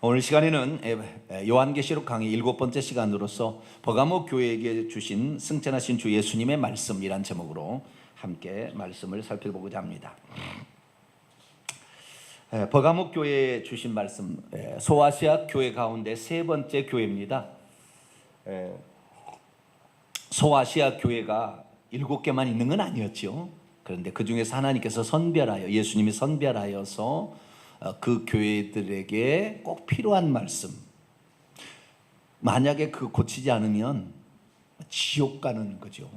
오늘 시간에는 요한계시록 강의 7번째 시간으로서 버가모 교회에게 주신 승천하신 주 예수님의 말씀이란 제목으로 함께 말씀을 살펴보고자 합니다. 버가모 교회에 주신 말씀, 소아시아 교회 가운데 세 번째 교회입니다. 소아시아 교회가 7개만 있는 건 아니었죠. 그런데 그 중에서 하나님께서 선별하여, 예수님이 선별하여서 그 교회들에게 꼭 필요한 말씀, 만약에 그 고치지 않으면 지옥 가는 거죠.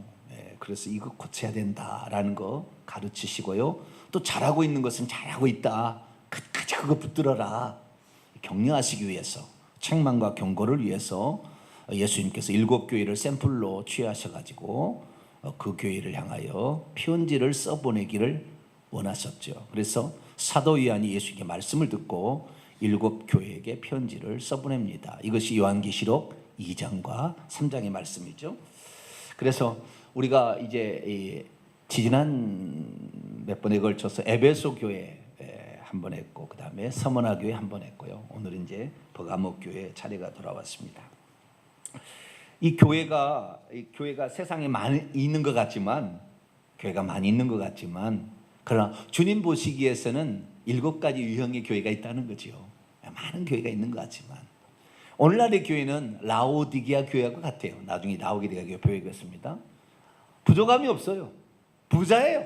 그래서 이거 고쳐야 된다라는 거 가르치시고요, 또 잘하고 있는 것은 잘하고 있다, 끝까지 그거 붙들어라, 격려하시기 위해서, 책망과 경고를 위해서 예수님께서 7교회를 샘플로 취하셔가지고 그 교회를 향하여 편지를 써보내기를 원하셨죠. 그래서 사도 요한이 예수님의 말씀을 듣고 7교회에게 편지를 써보냅니다. 이것이 요한계시록 2장과 3장의 말씀이죠. 그래서 우리가 이제 지난 몇 번에 걸쳐서 에베소 교회 한 번 했고, 그 다음에 서머나 교회 한 번 했고요. 오늘은 이제 버가모 교회 차례가 돌아왔습니다. 이 교회가 세상에 많이 있는 것 같지만, 그러나 주님 보시기에서는 7가지 유형의 교회가 있다는 거죠. 많은 교회가 있는 것 같지만, 오늘날의 교회는 라오디게아 교회와 같아요. 나중에 라오디게아 교회 배우겠습니다. 부족함이 없어요. 부자예요.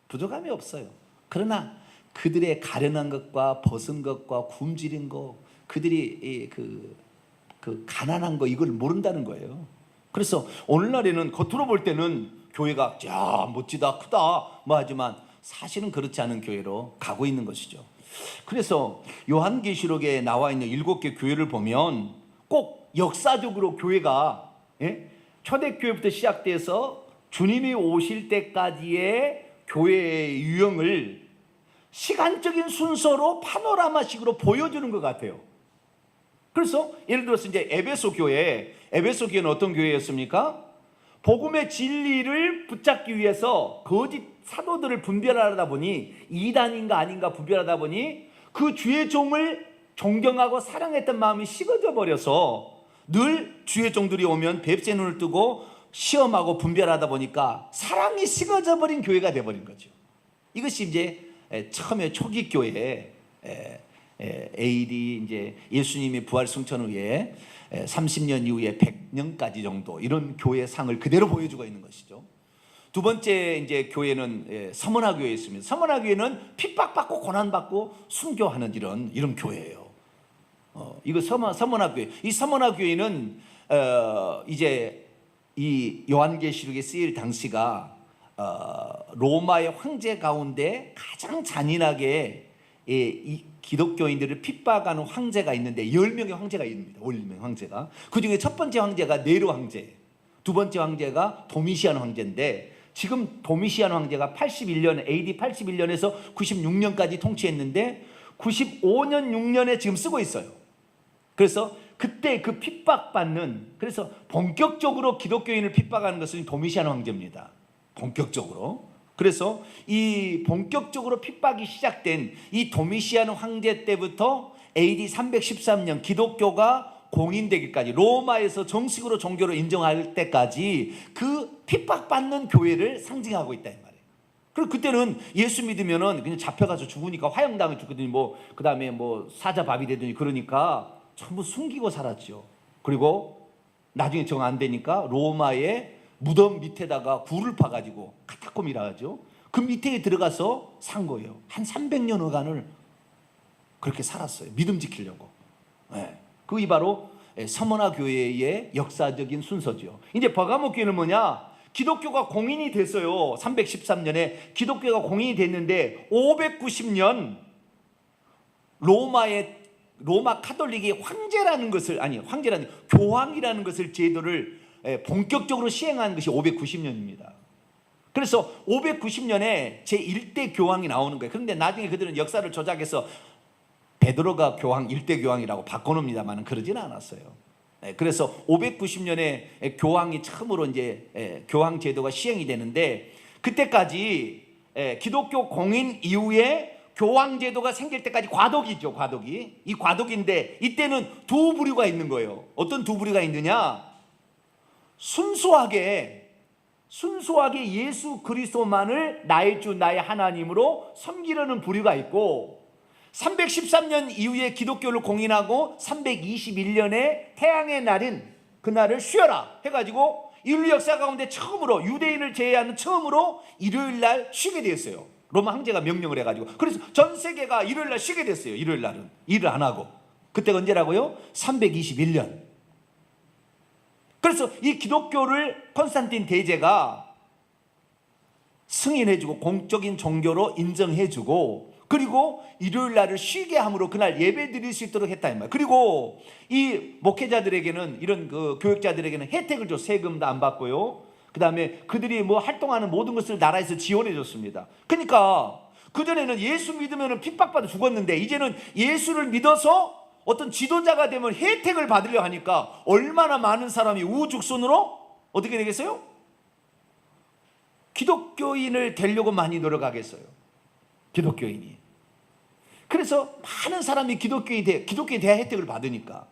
부족함이 없어요. 그러나 그들의 가련한 것과 벗은 것과 굶주린 것, 그들이 그 가난한 거, 이걸 모른다는 거예요. 그래서 오늘날에는 겉으로 볼 때는 교회가 야 멋지다, 크다 뭐 하지만 사실은 그렇지 않은 교회로 가고 있는 것이죠. 그래서 요한계시록에 나와 있는 7개 교회를 보면 꼭 역사적으로 교회가 초대교회부터 시작돼서 주님이 오실 때까지의 교회의 유형을 시간적인 순서로 파노라마식으로 보여주는 것 같아요. 그래서 예를 들어서 이제 에베소 교회는 어떤 교회였습니까? 복음의 진리를 붙잡기 위해서 거짓 사도들을 분별하다 보니, 이단인가 아닌가 분별하다 보니 그 주의 종을 존경하고 사랑했던 마음이 식어져 버려서 늘 주의 종들이 오면 뱁새 눈을 뜨고 시험하고 분별하다 보니까 사랑이 식어져 버린 교회가 돼버린 거죠. 이것이 이제 처음에 초기 교회에 AD 이제 예수님이 부활 승천 후에 30년 이후에 100년까지 정도 이런 교회 상을 그대로 보여주고 있는 것이죠. 두 번째 이제 교회는 서머나 교회였습니다. 서머나 교회는 핍박받고 고난받고 순교하는 이런 교회예요. 이거 서머나 교회. 이 서머나 교회는 이제 이 요한계시록에 쓰일 당시가 로마의 황제 가운데 가장 잔인하게 이 기독교인들을 핍박하는 황제가 있는데 10명의 황제가 있습니다. 10명의 황제가. 그 중에 첫 번째 황제가 네로 황제, 두 번째 황제가 도미시안 황제인데, 지금 도미시안 황제가 81년, AD 81년에서 96년까지 통치했는데 95년, 6년에 지금 쓰고 있어요. 그래서 그때 그 핍박받는, 그래서 본격적으로 기독교인을 핍박하는 것은 도미시안 황제입니다. 본격적으로. 그래서 이 본격적으로 핍박이 시작된 이 도미시안 황제 때부터 AD 313년 기독교가 공인되기까지, 로마에서 정식으로 종교로 인정할 때까지 그 핍박받는 교회를 상징하고 있다 이 말이에요. 그리고 그때는 예수 믿으면은 그냥 잡혀가서 죽으니까 화형당해 죽거든요. 그 다음에 사자밥이 되더니, 그러니까 전부 숨기고 살았죠. 그리고 나중에 정 안 되니까 로마의 무덤 밑에다가 굴을 파가지고, 카타콤이라 하죠. 그 밑에 들어가서 산 거예요. 한 300년여간을 그렇게 살았어요. 믿음 지키려고. 그게 바로 서머나 교회의 역사적인 순서죠. 이제 버가모 교회는 뭐냐? 기독교가 공인이 됐어요. 313년에 기독교가 공인이 됐는데 590년 로마 카톨릭이 교황이라는 것을 제도를 본격적으로 시행한 것이 590년입니다. 그래서 590년에 제1대 교황이 나오는 거예요. 그런데 나중에 그들은 역사를 조작해서 베드로가 교황, 1대 교황이라고 바꿔놓습니다만 그러지는 않았어요. 그래서 590년에 교황이 처음으로 이제 교황 제도가 시행이 되는데, 그때까지 기독교 공인 이후에 교황제도가 생길 때까지 과도기죠, 과도기. 이 과도기인데 이때는 두 부류가 있는 거예요. 어떤 두 부류가 있느냐? 순수하게 예수 그리스도만을 나의 주 나의 하나님으로 섬기려는 부류가 있고, 313년 이후에 기독교를 공인하고 321년에 태양의 날인 그날을 쉬어라 해가지고 인류 역사 가운데 처음으로, 유대인을 제외하는 처음으로 일요일 날 쉬게 되었어요. 로마 황제가 명령을 해가지고. 그래서 전 세계가 일요일 날 쉬게 됐어요. 일요일 날은 일을 안 하고. 그때가 언제라고요? 321년. 그래서 이 기독교를 콘스탄틴 대제가 승인해주고 공적인 종교로 인정해주고, 그리고 일요일 날을 쉬게 함으로 그날 예배 드릴 수 있도록 했다 이 말. 그리고 이 목회자들에게는, 이런 그 교육자들에게는 혜택을 줘. 세금도 안 받고요. 그 다음에 그들이 뭐 활동하는 모든 것을 나라에서 지원해 줬습니다. 그러니까 그전에는 예수 믿으면 핍박받아 죽었는데, 이제는 예수를 믿어서 어떤 지도자가 되면 혜택을 받으려 하니까 얼마나 많은 사람이 우후죽순으로 어떻게 되겠어요? 기독교인을 되려고 많이 노력하겠어요. 기독교인이. 그래서 많은 사람이 기독교인이 돼야 혜택을 받으니까.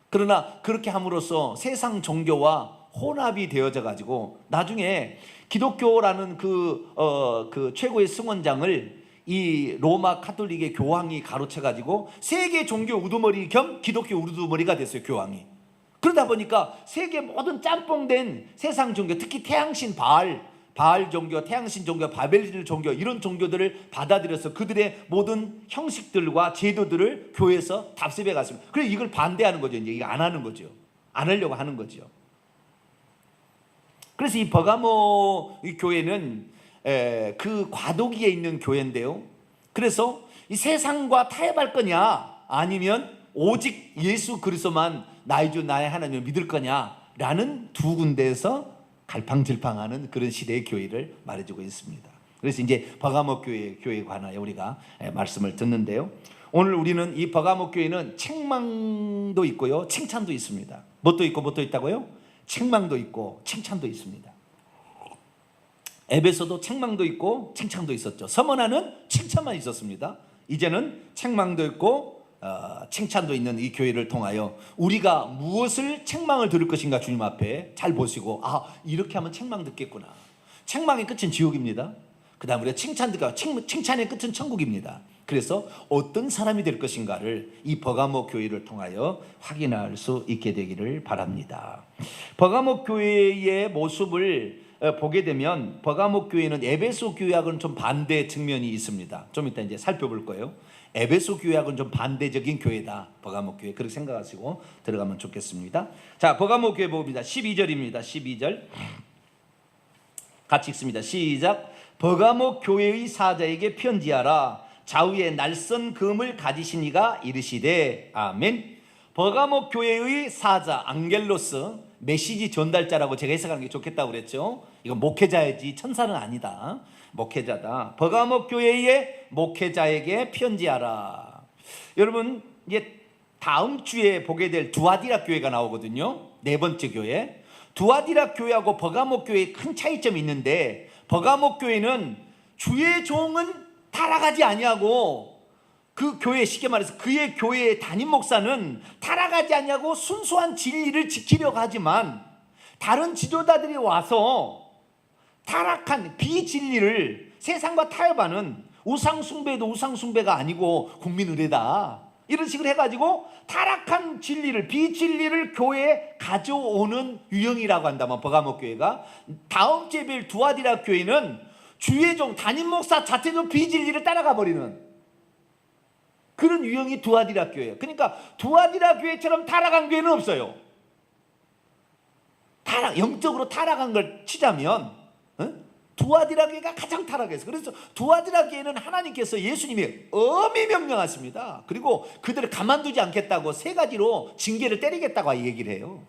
그러나 그렇게 함으로써 세상 종교와 혼합이 되어져 가지고 나중에 기독교라는 그 최고의 승원장을 이 로마 카톨릭의 교황이 가로채 가지고 세계 종교 우두머리 겸 기독교 우두머리가 됐어요, 교황이. 그러다 보니까 세계 모든 짬뽕된 세상 종교, 특히 태양신 바알 종교, 태양신 종교, 바벨 종교, 이런 종교들을 받아들여서 그들의 모든 형식들과 제도들을 교회에서 답습해 갔습니다. 그래서 이걸 반대하는 거죠. 이제 이거 안 하는 거죠. 안 하려고 하는 거죠. 그래서 이 버가모 이 교회는 그 과도기에 있는 교회인데요. 그래서 이 세상과 타협할 거냐, 아니면 오직 예수 그리스도만 나의 주 나의 하나님을 믿을 거냐라는 두 군데에서 갈팡질팡하는 그런 시대의 교회를 말해주고 있습니다. 그래서 이제 버가모 교회에 관하여 우리가 말씀을 듣는데요. 오늘 우리는 이 버가모 교회는 책망도 있고요, 칭찬도 있습니다. 뭣도 있고 뭣도 있다고요? 책망도 있고 칭찬도 있습니다. 에베소도 책망도 있고 칭찬도 있었죠. 서머나는 칭찬만 있었습니다. 이제는 책망도 있고 칭찬도 있는 이 교회를 통하여 우리가 무엇을 책망을 들을 것인가 주님 앞에 잘 보시고, 이렇게 하면 책망 듣겠구나. 책망의 끝은 지옥입니다. 그 다음 우리가 칭찬의 끝은 천국입니다. 그래서 어떤 사람이 될 것인가를 이 버가모 교회를 통하여 확인할 수 있게 되기를 바랍니다. 버가모 교회의 모습을 보게 되면 버가모 교회는 에베소 교회하고는 좀 반대 측면이 있습니다. 좀 이따 이제 살펴볼 거예요. 에베소 교회하고는 좀 반대적인 교회다, 버가모 교회. 그렇게 생각하시고 들어가면 좋겠습니다. 자, 버가모 교회 봅니다. 12절입니다. 12절 같이 읽습니다. 시작. 버가모 교회의 사자에게 편지하라. 좌우에 날선 금을 가지신 이가 이르시되. 아멘. 버가모 교회의 사자, 앙겔로스, 메시지 전달자라고 제가 해석하는 게 좋겠다고 그랬죠. 이건 목회자이지 천사는 아니다. 목회자다. 버가모 교회의 목회자에게 편지하라. 여러분, 이제 다음 주에 보게 될 두아디라 교회가 나오거든요. 네 번째 교회. 두아디라 교회하고 버가모 교회에 큰 차이점이 있는데, 버가모 교회는 주의 종은 타락하지 아니하고, 그 교회, 쉽게 말해서 그의 교회의 담임 목사는 타락하지 아니하고 순수한 진리를 지키려고 하지만, 다른 지도자들이 와서 타락한 비진리를, 세상과 타협하는, 우상숭배도 우상숭배가 아니고 국민의례다, 이런 식으로 해가지고 타락한 진리를, 비진리를 교회에 가져오는 유형이라고 한다면, 버가모 교회가, 다음 주에 뵐 두아디라 교회는 주의 종, 담임 목사 자체도 비진리를 따라가 버리는 그런 유형이 두아디라 교회예요. 그러니까 두아디라 교회처럼 타락한 교회는 없어요. 영적으로 타락한 걸 치자면 두아디라 교회가 가장 타락했어요. 그래서 두아디라 교회는 하나님께서, 예수님이 엄히 명령하십니다. 그리고 그들을 가만두지 않겠다고 세 가지로 징계를 때리겠다고 얘기를 해요.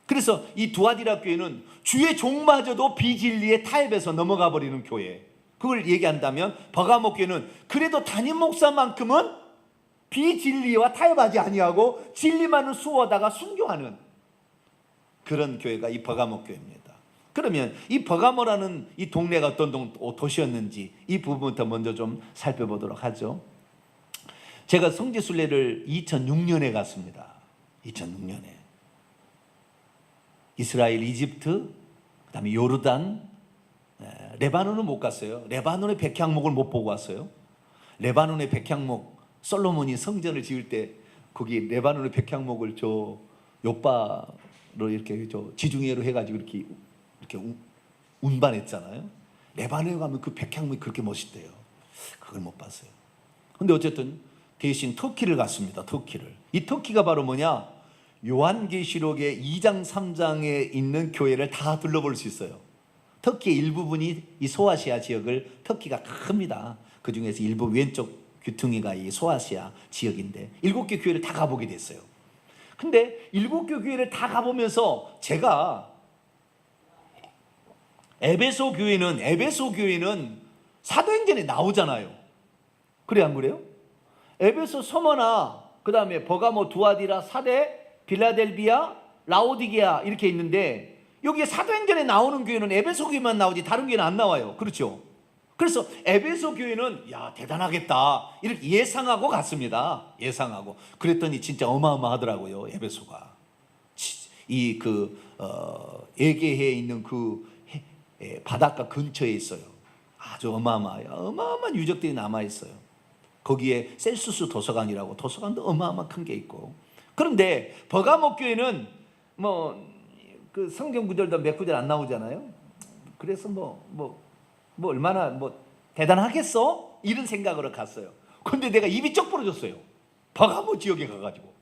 그래서 이 두아디라 교회는 주의 종마저도 비진리의 타협에서 넘어가 버리는 교회. 그걸 얘기한다면 버가모 교회는 그래도 담임 목사만큼은 비진리와 타협하지 아니하고 진리만을 수호하다가 순교하는 그런 교회가 이 버가모 교회입니다. 그러면 이 버가모라는 이 동네가 어떤 도시였는지 이 부분부터 먼저 좀 살펴보도록 하죠. 제가 성지순례를 2006년에 갔습니다. 2006년에 이스라엘, 이집트, 그다음에 요르단, 레바논은 못 갔어요. 레바논의 백향목을 못 보고 왔어요. 레바논의 백향목, 솔로몬이 성전을 지을 때 거기 레바논의 백향목을 저 요바로 이렇게 저 지중해로 해가지고 이렇게 운반했잖아요. 레바논에 가면 그 백향목이 그렇게 멋있대요. 그걸 못 봤어요. 근데 어쨌든 대신 터키를 갔습니다. 터키를. 이 터키가 바로 뭐냐? 요한계시록의 2장 3장에 있는 교회를 다 둘러볼 수 있어요. 터키의 일부분이 이 소아시아 지역을, 터키가 큽니다. 그 중에서 일부 왼쪽 귀퉁이가 이 소아시아 지역인데 7개 교회를 다 가보게 됐어요. 근데 7개 교회를 다 가보면서 제가 에베소 교회는 사도행전에 나오잖아요. 그래 안 그래요? 에베소, 서머나, 그 다음에 버가모, 두아디라, 사데, 빌라델비아, 라오디게아 이렇게 있는데 여기에 사도행전에 나오는 교회는 에베소 교회만 나오지 다른 교회는 안 나와요. 그렇죠? 그래서 에베소 교회는 야 대단하겠다 이렇게 예상하고 갔습니다. 예상하고 그랬더니 진짜 어마어마하더라고요. 에베소가 이 에게해에 있는 바닷가 근처에 있어요. 아주 어마어마한 유적들이 남아 있어요. 거기에 셀수스 도서관이라고 도서관도 어마어마한 큰 게 있고. 그런데 버가모 교회는 그 성경 구절도 몇 구절 안 나오잖아요. 그래서 얼마나 대단하겠어? 이런 생각으로 갔어요. 근데 내가 입이 쩍 부러졌어요. 버가모 지역에 가가지고.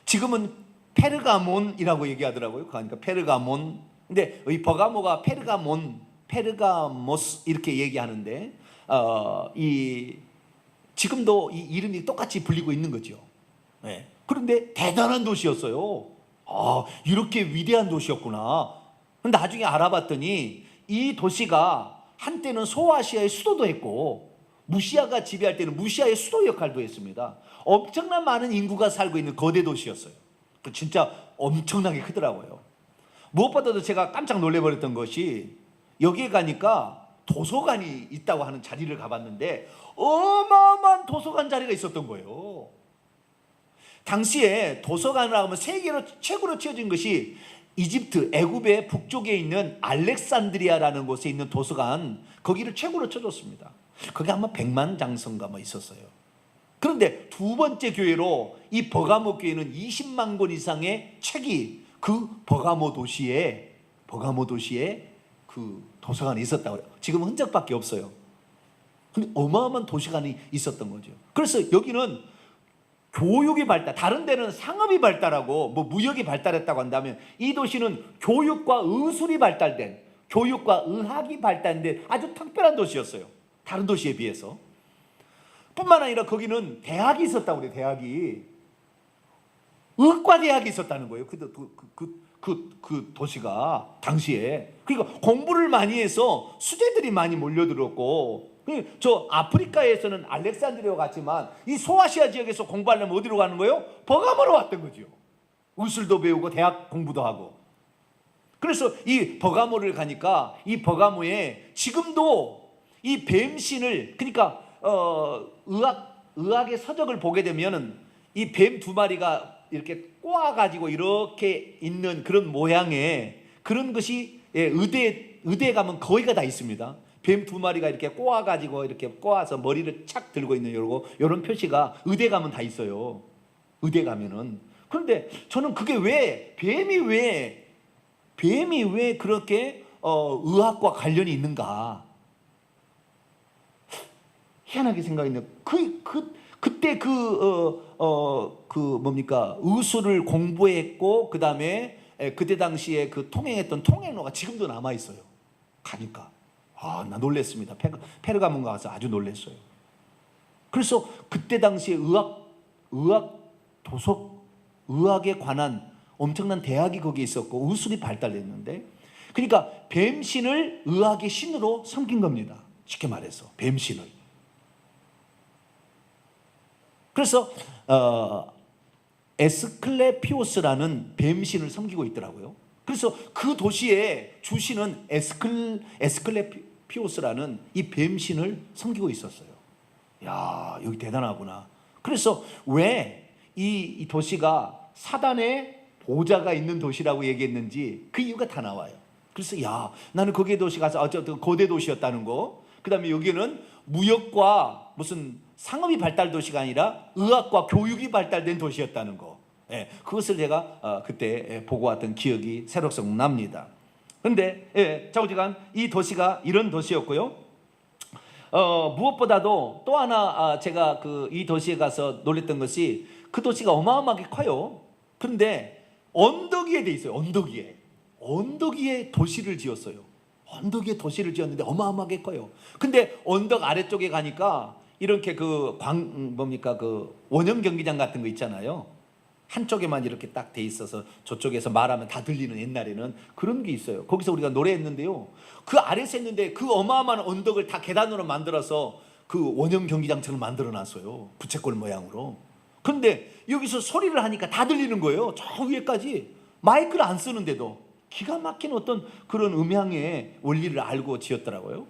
지금은 페르가몬이라고 얘기하더라고요. 그러니까 페르가몬. 근데 이 버가모가 페르가모스 이렇게 얘기하는데 지금도 이 이름이 똑같이 불리고 있는 거죠. 네. 그런데 대단한 도시였어요. 이렇게 위대한 도시였구나. 나중에 알아봤더니 이 도시가 한때는 소아시아의 수도도 했고 무시아가 지배할 때는 무시아의 수도 역할도 했습니다. 엄청난 많은 인구가 살고 있는 거대 도시였어요. 진짜 엄청나게 크더라고요. 무엇보다도 제가 깜짝 놀래버렸던 것이 여기에 가니까 도서관이 있다고 하는 자리를 가봤는데 어마어마한 도서관 자리가 있었던 거예요. 당시에 도서관이라고 하면 세계로 최고로 치워진 것이 이집트, 애굽의 북쪽에 있는 알렉산드리아라는 곳에 있는 도서관, 거기를 최고로 쳐줬습니다. 거기 아마 100만 장성가 있었어요. 그런데 두 번째 교회로 이 버가모 교회는 20만 권 이상의 책이 그 버가모 도시에 그 도서관에 있었다고 해요. 지금 흔적밖에 없어요. 근데 어마어마한 도서관이 있었던 거죠. 그래서 여기는 교육이 발달, 다른 데는 상업이 발달하고 무역이 발달했다고 한다면 이 도시는 교육과 의술이 발달된, 교육과 의학이 발달된 아주 특별한 도시였어요. 다른 도시에 비해서. 뿐만 아니라 거기는 대학이 있었다고 그래요. 대학이. 의과대학이 있었다는 거예요. 그 도시가 당시에. 그러니까 공부를 많이 해서 수재들이 많이 몰려들었고, 저 아프리카에서는 알렉산드리아와 같지만 이 소아시아 지역에서 공부하려면 어디로 가는 거예요? 버가모로 왔던 거죠. 의술도 배우고 대학 공부도 하고. 그래서 이 버가모를 가니까 이 버가모에 지금도 이 뱀신을, 그러니까 의학의 서적을 보게 되면은 이 뱀 두 마리가 이렇게 꼬아가지고 이렇게 있는 그런 모양의 그런 것이 의대에 가면 거기가 다 있습니다. 뱀 두 마리가 이렇게 꼬아가지고 이렇게 꼬아서 머리를 착 들고 있는 이런 표시가 의대 가면 다 있어요. 의대 가면은. 그런데 저는 그게 뱀이 왜 그렇게 의학과 관련이 있는가? 희한하게 생각했는데 그때 의술을 공부했고 그 다음에 그때 당시에 그 통행했던 통행로가 지금도 남아 있어요. 가니까. 나 놀랬습니다. 페르가몬 가서 아주 놀랬어요. 그래서 그때 당시에 의학에 관한 엄청난 대학이 거기에 있었고 의술이 발달했는데, 그러니까 뱀신을 의학의 신으로 섬긴 겁니다. 쉽게 말해서 뱀신을. 그래서 에스클레피오스라는 뱀신을 섬기고 있더라고요. 그래서 그 도시에 주신은 에스클레피오스라는 이 뱀신을 섬기고 있었어요. 야, 여기 대단하구나. 그래서 왜 이 도시가 사단의 보좌가 있는 도시라고 얘기했는지 그 이유가 다 나와요. 그래서 야, 나는 거기에 도시 가서 어쨌든 거대 도시였다는 거. 그다음에 여기는 무역과 무슨 상업이 발달 도시가 아니라 의학과 교육이 발달된 도시였다는 거. 예, 그것을 제가 그때 보고 왔던 기억이 새록새록 납니다. 그런데 자우지간 이 도시가 이런 도시였고요. 무엇보다도 또 하나 제가 이 도시에 가서 놀랬던 것이 그 도시가 어마어마하게 커요. 그런데 언덕 위에 돼 있어요. 언덕 위에 도시를 지었어요. 언덕 위에 도시를 지었는데 어마어마하게 커요. 근데 언덕 아래쪽에 가니까 이렇게 원형 경기장 같은 거 있잖아요. 한쪽에만 이렇게 딱 돼 있어서 저쪽에서 말하면 다 들리는, 옛날에는 그런 게 있어요. 거기서 우리가 노래했는데요, 그 아래서 했는데 그 어마어마한 언덕을 다 계단으로 만들어서 그 원형 경기장처럼 만들어 놨어요. 부채꼴 모양으로. 그런데 여기서 소리를 하니까 다 들리는 거예요. 저 위에까지. 마이크를 안 쓰는데도. 기가 막힌 어떤 그런 음향의 원리를 알고 지었더라고요.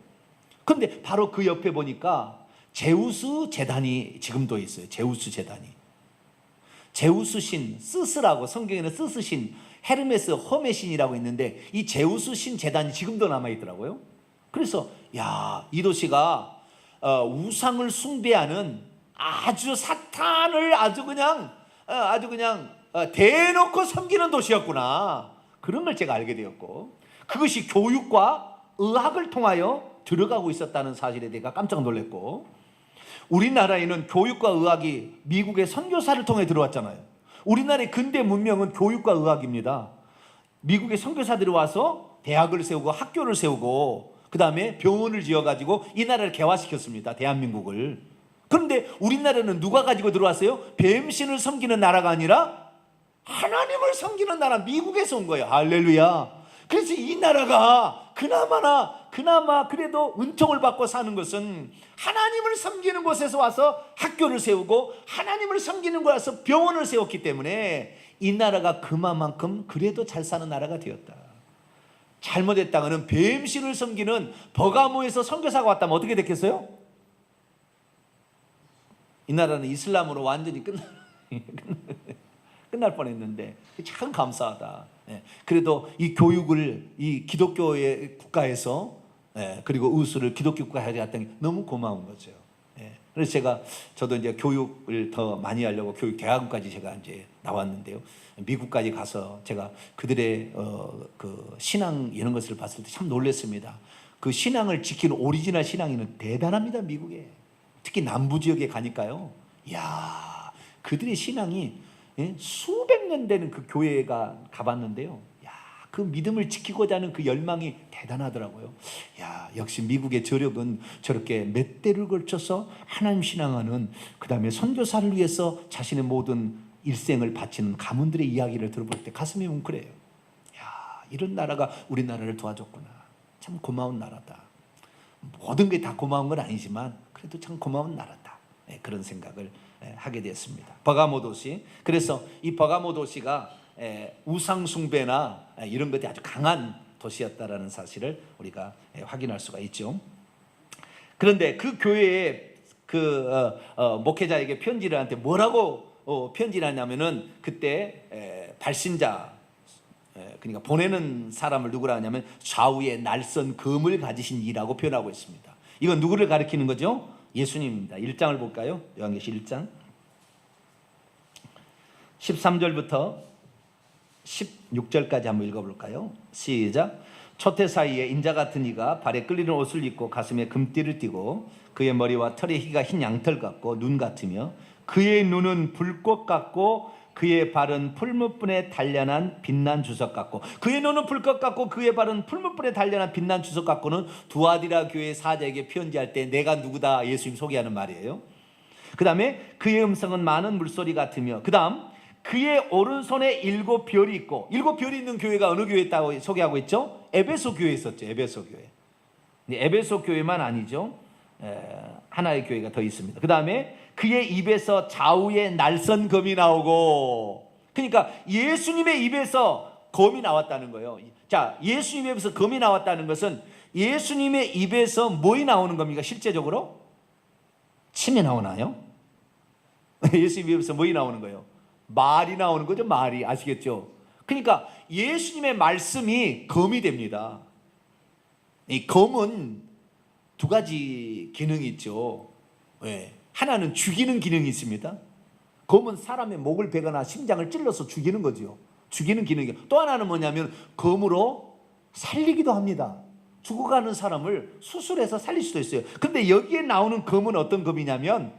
그런데 바로 그 옆에 보니까 제우스 재단이 지금도 있어요. 제우스 재단이. 제우스 신, 스스라고, 성경에는 스스 신, 헤르메스 허메 신이라고 있는데 이 제우스 신 재단이 지금도 남아있더라고요. 그래서 야, 이 도시가 우상을 숭배하는 아주 사탄을 아주 그냥 대놓고 섬기는 도시였구나. 그런 걸 제가 알게 되었고, 그것이 교육과 의학을 통하여 들어가고 있었다는 사실에 대해 깜짝 놀랐고, 우리나라에는 교육과 의학이 미국의 선교사를 통해 들어왔잖아요. 우리나라의 근대 문명은 교육과 의학입니다. 미국의 선교사들이 와서 대학을 세우고 학교를 세우고 그 다음에 병원을 지어가지고 이 나라를 개화시켰습니다. 대한민국을. 그런데 우리나라는 누가 가지고 들어왔어요? 뱀신을 섬기는 나라가 아니라 하나님을 섬기는 나라, 미국에서 온 거예요. 할렐루야. 그래서 이 나라가 그나마 그래도 은총을 받고 사는 것은 하나님을 섬기는 곳에서 와서 학교를 세우고 하나님을 섬기는 곳에 와서 병원을 세웠기 때문에 이 나라가 그만큼 그래도 잘 사는 나라가 되었다. 잘못했다가는 뱀신을 섬기는 버가모에서 선교사가 왔다면 어떻게 됐겠어요? 이 나라는 이슬람으로 완전히 끝날 뻔했는데 참 감사하다. 그래도 이 교육을 이 기독교의 국가에서, 그리고 우수를 기독교 국가에 해왔던 게 너무 고마운 거죠. 그래서 저도 이제 교육을 더 많이 하려고 교육 대학원까지 제가 이제 나왔는데요. 미국까지 가서 제가 그들의 그 신앙 이런 것을 봤을 때 참 놀랐습니다. 그 신앙을 지키는 오리지널 신앙인은 대단합니다. 미국에. 특히 남부 지역에 가니까요. 이야, 그들의 신앙이 수백 년 되는 그 교회가 가봤는데요. 야, 그 믿음을 지키고자 하는 그 열망이 대단하더라고요. 야, 역시 미국의 저력은 저렇게 몇 대를 걸쳐서 하나님 신앙하는, 그 다음에 선교사를 위해서 자신의 모든 일생을 바치는 가문들의 이야기를 들어볼 때 가슴이 뭉클해요. 야, 이런 나라가 우리나라를 도와줬구나. 참 고마운 나라다. 모든 게 다 고마운 건 아니지만 그래도 참 고마운 나라다. 그런 생각을 하게 되었습니다. 버가모 도시. 그래서 이 버가모 도시가 우상 숭배나 이런 것이 아주 강한 도시였다라는 사실을 우리가 확인할 수가 있죠. 그런데 그 교회의 목회자에게 편지를 한테 뭐라고 편지를 하냐면은 그때 발신자, 그러니까 보내는 사람을 누구라 하냐면 좌우에 날선 검을 가지신 이라고 표현하고 있습니다. 이건 누구를 가리키는 거죠? 예수님입니다. 1장을 볼까요? 요한계시 1장 13절부터 16절까지 한번 읽어볼까요? 시작. 초태 사이에 인자 같은 이가 발에 끌리는 옷을 입고 가슴에 금띠를 띠고 그의 머리와 털의 희가 흰 양털 같고 눈 같으며 그의 눈은 불꽃 같고 그의 발은 풀무불에 단련한 빛난 주석 같고, 그의 눈은 불꽃 같고 그의 발은 풀무불에 단련한 빛난 주석 같고는 두아디라 교회 사자에게 편지할 때 내가 누구다 예수님 소개하는 말이에요. 그 다음에 그의 음성은 많은 물소리 같으며, 그 다음 그의 오른손에 7 별이 있고, 7 별이 있는 교회가 어느 교회 있다고 소개하고 있죠? 에베소 교회 있었죠. 에베소 교회. 에베소 교회만 아니죠. 하나의 교회가 더 있습니다. 그 다음에 그의 입에서 좌우에 날선 검이 나오고, 그러니까 예수님의 입에서 검이 나왔다는 거예요. 자, 예수님의 입에서 검이 나왔다는 것은 예수님의 입에서 뭐이 나오는 겁니까? 실제적으로? 침이 나오나요? 예수님의 입에서 뭐이 나오는 거예요? 말이 나오는 거죠. 말이. 아시겠죠? 그러니까 예수님의 말씀이 검이 됩니다. 이 검은 두 가지 기능이 있죠. 네. 하나는 죽이는 기능이 있습니다. 검은 사람의 목을 베거나 심장을 찔러서 죽이는 거죠. 죽이는 기능이. 또 하나는 뭐냐면 검으로 살리기도 합니다. 죽어가는 사람을 수술해서 살릴 수도 있어요. 근데 여기에 나오는 검은 어떤 검이냐면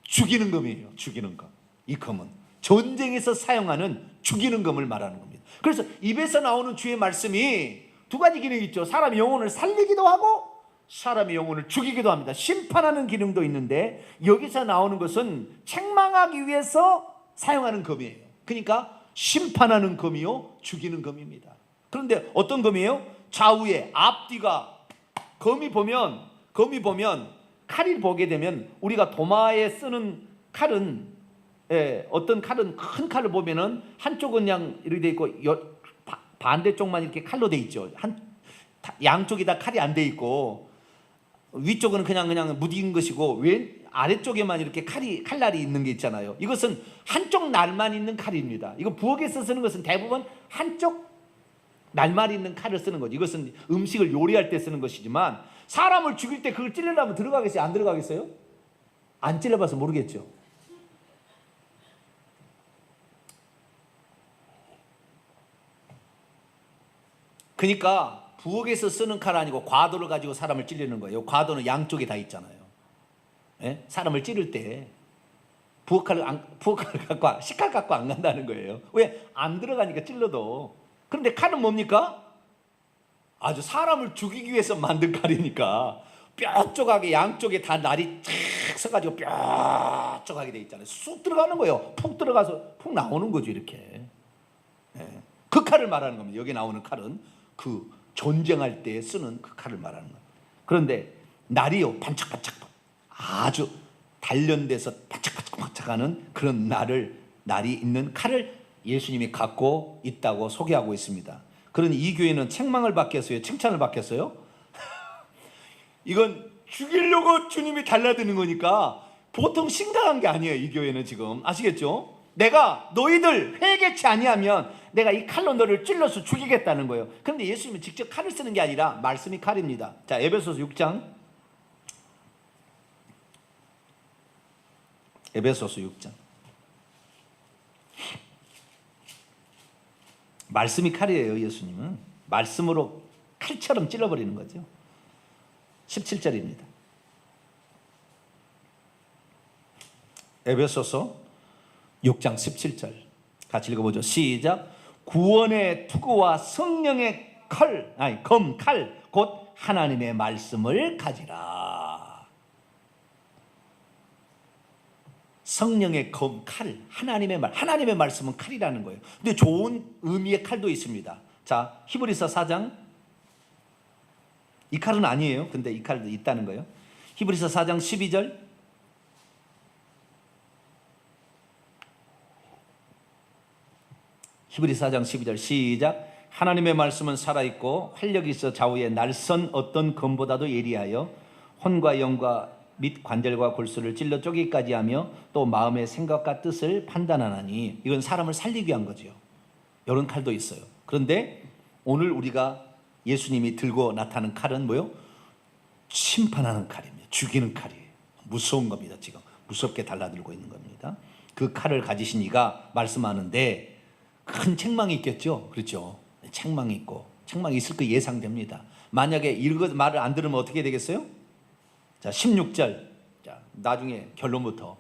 죽이는 검이에요. 죽이는 검. 이 검은 전쟁에서 사용하는 죽이는 검을 말하는 겁니다. 그래서 입에서 나오는 주의 말씀이 두 가지 기능이 있죠. 사람의 영혼을 살리기도 하고 사람의 영혼을 죽이기도 합니다. 심판하는 기능도 있는데 여기서 나오는 것은 책망하기 위해서 사용하는 검이에요. 그러니까 심판하는 검이요, 죽이는 검입니다. 그런데 어떤 검이에요? 좌우에 앞뒤가 검이 보면 칼을 보게 되면 우리가 도마에 쓰는 칼은 어떤 칼은 큰 칼을 보면은 한쪽은 그냥 이렇게 돼 있고 반대쪽만 이렇게 칼로 돼 있죠. 양쪽이 다 칼이 안 돼 있고 위쪽은 그냥 무딘 것이고 아래쪽에만 이렇게 칼날이 있는 게 있잖아요. 이것은 한쪽 날만 있는 칼입니다. 이거 부엌에서 쓰는 것은 대부분 한쪽 날만 있는 칼을 쓰는 거죠. 이것은 음식을 요리할 때 쓰는 것이지만 사람을 죽일 때 그걸 찔르려면 들어가겠어요? 안 들어가겠어요? 안 찔러봐서 모르겠죠. 그러니까 부엌에서 쓰는 칼 아니고 과도를 가지고 사람을 찌르는 거예요. 과도는 양쪽에 다 있잖아요. 예? 사람을 찌를 때 부엌칼을 갖고 식칼 갖고 안 간다는 거예요. 왜? 안 들어가니까 찔러도. 그런데 칼은 뭡니까? 아주 사람을 죽이기 위해서 만든 칼이니까 뼈조각에 양쪽에 다 날이 쫙 서가지고 뼈조각이 돼 있잖아요. 쑥 들어가는 거예요. 푹 들어가서 푹 나오는 거죠. 이렇게. 예. 그 칼을 말하는 겁니다. 여기 나오는 칼은 그 전쟁할 때 쓰는 그 칼을 말하는 거예요. 그런데 날이요 반짝반짝 아주 단련돼서 반짝반짝하는 그런 날이 있는 칼을 예수님이 갖고 있다고 소개하고 있습니다. 그러니 이 교회는 책망을 받겠어요? 칭찬을 받겠어요? 이건 죽이려고 주님이 달라드는 거니까 보통 심각한 게 아니에요. 이 교회는 지금 아시겠죠? 내가 너희들 회개치 아니하면 내가 이 칼로 너를 찔러서 죽이겠다는 거예요. 그런데 예수님은 직접 칼을 쓰는 게 아니라 말씀이 칼입니다. 자, 에베소서 6장. 에베소서 6장. 말씀이 칼이에요. 예수님은 말씀으로 칼처럼 찔러버리는 거죠. 17절입니다. 에베소서 6장 17절 같이 읽어보죠. 시작. 구원의 투구와 성령의 칼 곧 하나님의 말씀을 가지라. 성령의 칼, 하나님의 말씀은 칼이라는 거예요. 근데 좋은 의미의 칼도 있습니다. 자, 히브리서 4장. 이 칼은 아니에요. 근데 이 칼도 있다는 거예요. 히브리서 4장 12절. 히브리서 4장 12절 시작. 하나님의 말씀은 살아있고 활력이 있어 좌우에 날선 어떤 검보다도 예리하여 혼과 영과 및 관절과 골수를 찔러 쪼개기까지 하며 또 마음의 생각과 뜻을 판단하나니. 이건 사람을 살리기 위한 거죠. 이런 칼도 있어요. 그런데 오늘 우리가 예수님이 들고 나타나는 칼은 뭐요? 심판하는 칼입니다. 죽이는 칼이에요. 무서운 겁니다. 지금 무섭게 달라들고 있는 겁니다. 그 칼을 가지신 이가 말씀하는데 큰 책망이 있겠죠. 그렇죠? 책망이 있고 책망이 있을 거 예상됩니다. 만약에 이거 말을 안 들으면 어떻게 되겠어요? 자, 16절. 자, 나중에 결론부터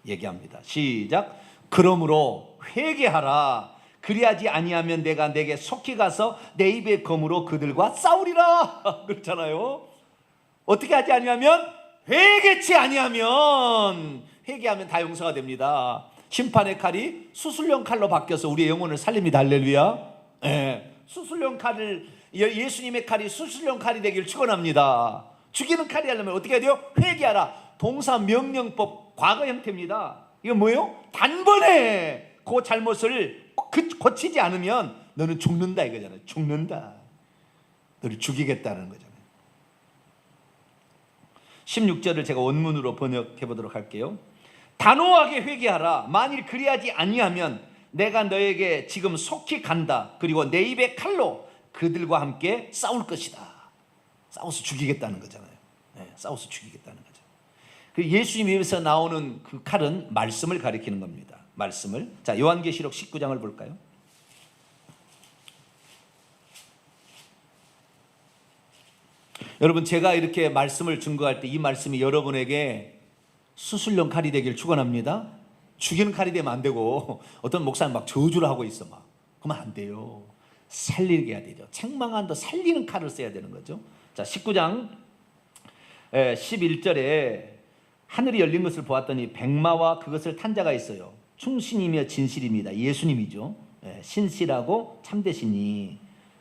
얘기합니다. 시작. 그러므로 회개하라. 그리하지 아니하면 내가 내게 속히 가서 내 입의 검으로 그들과 싸우리라. 그렇잖아요. 어떻게 하지 아니하면? 회개치 아니하면. 회개하면 다 용서가 됩니다. 심판의 칼이 수술용 칼로 바뀌어서 우리의 영혼을 살립니다. 할렐루야. 수술용 칼을, 예수님의 칼이 수술용 칼이 되길 축원합니다. 죽이는 칼이 하려면 어떻게 해야 돼요? 회개하라. 동사 명령법 과거 형태입니다. 이건 뭐예요? 단번에 그 잘못을 고치지 않으면 너는 죽는다 이거잖아요. 죽는다. 너를 죽이겠다는 거잖아요. 16절을 제가 원문으로 번역해 보도록 할게요. 단호하게 회개하라. 만일 그리하지 아니하면 내가 너에게 지금 속히 간다. 그리고 내 입의 칼로 그들과 함께 싸울 것이다. 싸워서 죽이겠다는 거잖아요. 네, 싸워서 죽이겠다는 거죠. 그 예수님 입에서 나오는 그 칼은 말씀을 가리키는 겁니다. 말씀을. 자, 요한계시록 19장을 볼까요? 여러분, 제가 이렇게 말씀을 증거할 때 이 말씀이 여러분에게 수술용 칼이 되길 축원합니다. 죽이는 칼이 되면 안 되고, 어떤 목사님 막 저주를 하고 있어 막. 그러면 안 돼요. 살리게 해야 되죠. 책망한다 살리는 칼을 써야 되는 거죠. 자, 19장 11절에 하늘이 열린 것을 보았더니 백마와 그것을 탄 자가 있어요. 충신이며 진실입니다. 예수님이죠. 신실하고 참되시니.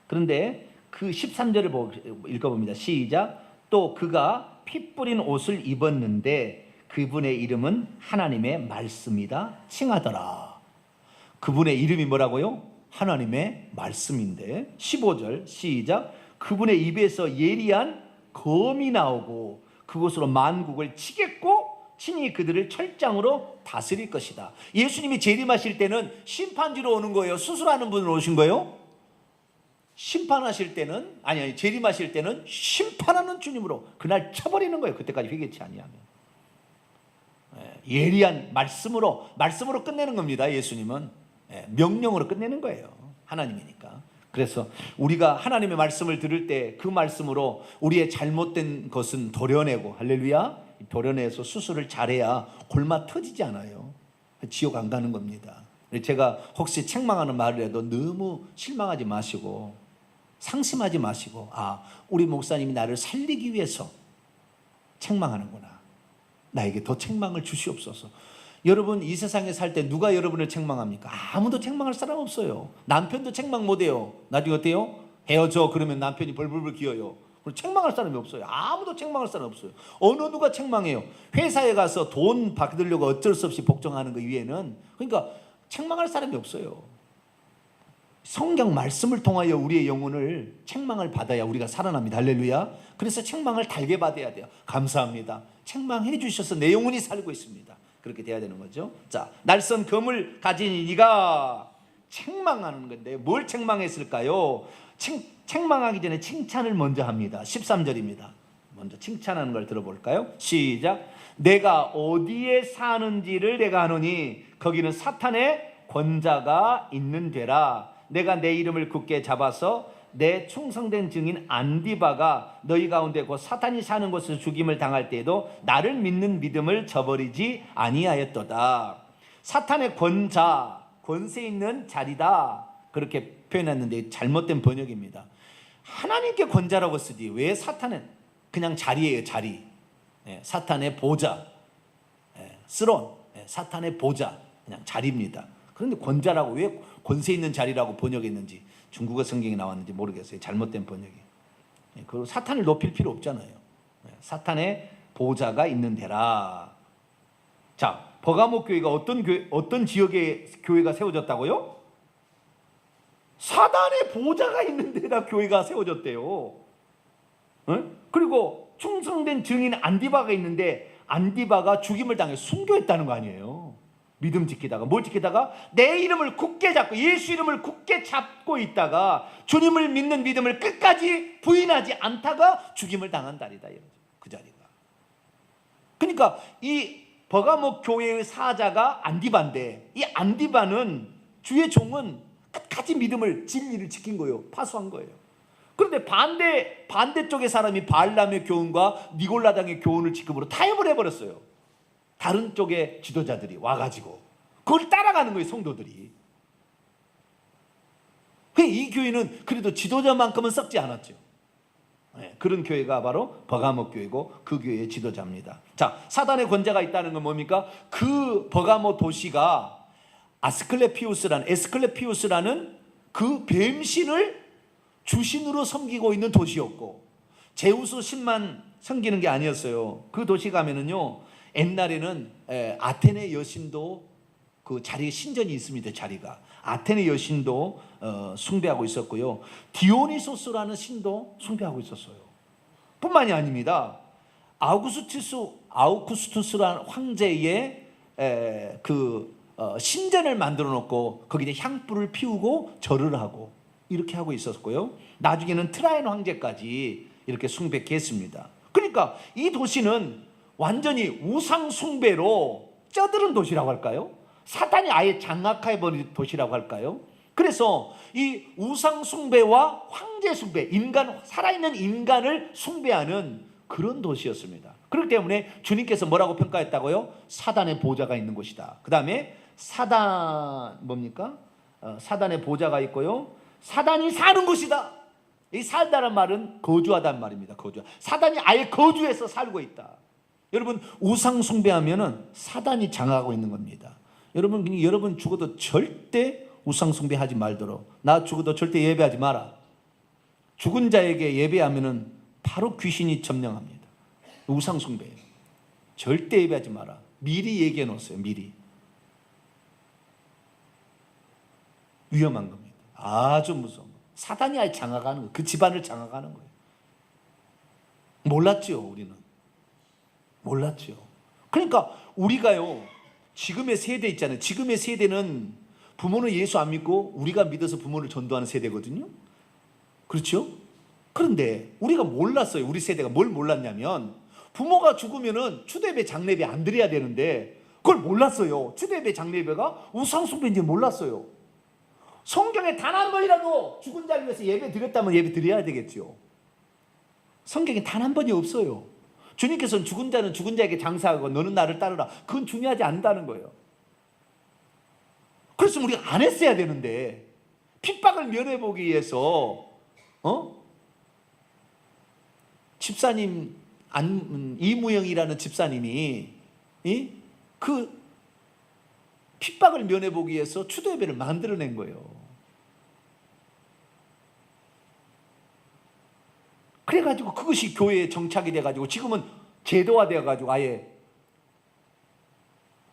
그런데 그 13절을 읽어봅니다. 시작. 또 그가 피 뿌린 옷을 입었는데 그분의 이름은 하나님의 말씀이다 칭하더라. 그분의 이름이 뭐라고요? 하나님의 말씀인데 15절 시작. 그분의 입에서 예리한 검이 나오고 그곳으로 만국을 치겠고 친히 그들을 철장으로 다스릴 것이다. 예수님이 재림하실 때는 심판지로 오는 거예요? 수술하는 분으로 오신 거예요? 심판하실 때는 아니 재림하실 때는 심판하는 주님으로 그날 쳐버리는 거예요. 그때까지 회개치 아니하면. 예리한 말씀으로 끝내는 겁니다. 예수님은 명령으로 끝내는 거예요. 하나님이니까. 그래서 우리가 하나님의 말씀을 들을 때 그 말씀으로 우리의 잘못된 것은 도려내고, 할렐루야, 도려내서 수술을 잘해야 골마 터지지 않아요. 지옥 안 가는 겁니다. 제가 혹시 책망하는 말을 해도 너무 실망하지 마시고 상심하지 마시고, 아, 우리 목사님이 나를 살리기 위해서 책망하는구나. 나에게 더 책망을 주시옵소서. 여러분, 이 세상에 살 때 누가 여러분을 책망합니까? 아무도 책망할 사람 없어요. 남편도 책망 못해요. 나중에 어때요? 헤어져 그러면 남편이 벌벌벌 기어요. 책망할 사람이 없어요. 아무도 책망할 사람 없어요. 어느 누가 책망해요? 회사에 가서 돈 받으려고 어쩔 수 없이 복종하는 거 이외에는, 그러니까 책망할 사람이 없어요. 성경 말씀을 통하여 우리의 영혼을 책망을 받아야 우리가 살아납니다. 할렐루야. 그래서 책망을 달게 받아야 돼요. 감사합니다. 책망해 주셔서 내 영혼이 살고 있습니다. 그렇게 돼야 되는 거죠. 자, 날선 검을 가진 이가 책망하는 건데 뭘 책망했을까요? 책망하기 전에 칭찬을 먼저 합니다. 13절입니다. 먼저 칭찬하는 걸 들어볼까요? 시작. 내가 어디에 사는지를 내가 아노니 거기는 사탄의 권자가 있는 데라. 내가 내 이름을 굳게 잡아서 내 충성된 증인 안디바가 너희 가운데 곧 사탄이 사는 곳에서 죽임을 당할 때에도 나를 믿는 믿음을 저버리지 아니하였도다. 사탄의 권자, 권세 있는 자리다, 그렇게 표현했는데 잘못된 번역입니다. 하나님께 권자라고 쓰지 왜 사탄은 그냥 자리예요. 자리. 사탄의 보좌, 스론, 사탄의 보좌, 그냥 자리입니다. 그런데 권자라고 왜 권세 있는 자리라고 번역했는지, 중국어 성경에 나왔는지 모르겠어요. 잘못된 번역이. 그리고 사탄을 높일 필요 없잖아요. 사탄의 보좌가 있는 데라. 자, 버가모 교회가 어떤 지역에 교회가 세워졌다고요? 사탄의 보좌가 있는 데다 교회가 세워졌대요. 그리고 충성된 증인 안디바가 있는데 안디바가 죽임을 당해 순교했다는 거 아니에요. 믿음 지키다가 뭘 지키다가 내 이름을 굳게 잡고 예수 이름을 굳게 잡고 있다가 주님을 믿는 믿음을 끝까지 부인하지 않다가 죽임을 당한다리다. 그 자리가. 그러니까 이 버가모 교회의 사자가 안디바인데 이 안디바는 주의 종은 끝까지 믿음을 진리를 지킨 거예요. 파수한 거예요. 그런데 반대쪽의 사람이 바알람의 교훈과 니골라당의 교훈을 지금으로 타협을 해버렸어요. 다른 쪽의 지도자들이 와가지고 그걸 따라가는 거예요. 성도들이. 이 교회는 그래도 지도자만큼은 썩지 않았죠. 그런 교회가 바로 버가모 교회고 그 교회의 지도자입니다. 자, 사단의 권자가 있다는 건 뭡니까? 그 버가모 도시가 에스클레피우스라는 그 뱀신을 주신으로 섬기고 있는 도시였고, 제우스 신만 섬기는 게 아니었어요. 그 도시 가면은요, 옛날에는 아테네 여신도 그 자리에 신전이 있습니다. 자리가 아테네 여신도 숭배하고 있었고요. 디오니소스라는 신도 숭배하고 있었어요. 뿐만이 아닙니다. 아우구스투스라는 황제의 신전을 만들어 놓고 거기에 향불을 피우고 절을 하고 이렇게 하고 있었고요. 나중에는 트라이안 황제까지 이렇게 숭배했습니다. 그러니까 이 도시는 완전히 우상 숭배로 쩌들은 도시라고 할까요? 사탄이 아예 장악해버린 도시라고 할까요? 그래서 이 우상 숭배와 황제 숭배, 살아있는 인간을 숭배하는 그런 도시였습니다. 그렇기 때문에 주님께서 뭐라고 평가했다고요? 사단의 보좌가 있는 곳이다. 그 다음에 사단의 보좌가 있고요. 사단이 사는 곳이다. 이 살다란 말은 거주하다는 말입니다. 사단이 아예 거주해서 살고 있다. 여러분, 우상 숭배하면은 사단이 장악하고 있는 겁니다. 여러분 죽어도 절대 우상 숭배하지 말도록. 나 죽어도 절대 예배하지 마라. 죽은 자에게 예배하면은 바로 귀신이 점령합니다. 우상 숭배예요. 절대 예배하지 마라. 미리 얘기해 놓았어요. 미리. 위험한 겁니다. 아주 무서운 거예요. 사단이 아예 장악하는 거예요. 그 집안을 장악하는 거예요. 몰랐죠, 우리는. 몰랐죠. 그러니까 우리가요, 지금의 세대 있잖아요. 지금의 세대는 부모는 예수 안 믿고 우리가 믿어서 부모를 전도하는 세대거든요. 그렇죠? 그런데 우리가 몰랐어요. 우리 세대가 뭘 몰랐냐면, 부모가 죽으면은 추대배 장례배 안 드려야 되는데 그걸 몰랐어요. 추대배 장례배가 우상숭배인지 몰랐어요. 성경에 단 한 번이라도 죽은 자를 위해서 예배 드렸다면 예배 드려야 되겠죠. 성경에 단 한 번이 없어요. 주님께서는 죽은 자는 죽은 자에게 장사하고 너는 나를 따르라. 그건 중요하지 않다는 거예요. 그래서 우리가 안 했어야 되는데, 핍박을 면해보기 위해서 집사님 이무영이라는 집사님이 그 핍박을 면해보기 위해서 추도예배를 만들어낸 거예요. 그래가지고 그것이 교회에 정착이 돼가지고 지금은 제도화 돼가지고 아예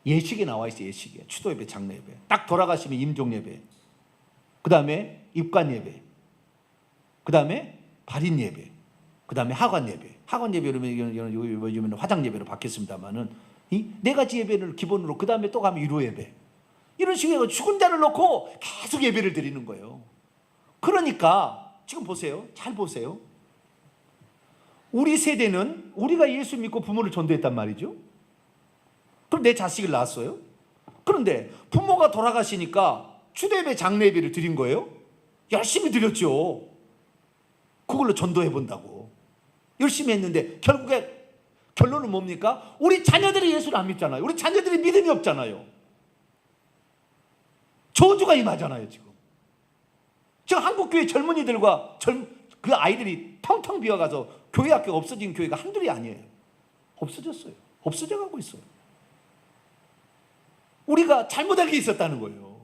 예식에 나와 있어요. 예식에. 추도예배, 장례예배. 딱 돌아가시면 임종예배, 그 다음에 입관예배, 그 다음에 발인예배, 그 다음에 하관예배. 하관예배로 요즘은 화장예배로 바뀌었습니다만은 이 네 가지 예배를 기본으로, 그 다음에 또 가면 위로예배, 이런 식으로 죽은 자를 놓고 계속 예배를 드리는 거예요. 그러니까 지금 보세요. 잘 보세요. 우리 세대는 우리가 예수 믿고 부모를 전도했단 말이죠. 그럼 내 자식을 낳았어요. 그런데 부모가 돌아가시니까 추대배 장례배를 드린 거예요. 열심히 드렸죠. 그걸로 전도해 본다고 열심히 했는데 결국에 결론은 뭡니까? 우리 자녀들이 예수를 안 믿잖아요. 우리 자녀들이 믿음이 없잖아요. 저주가 임하잖아요. 지금 한국교회 젊은이들과 그 아이들이 텅텅 비어가서 교회 학교가 없어진 교회가 한둘이 아니에요. 없어졌어요. 없어져가고 있어요. 우리가 잘못한 게 있었다는 거예요.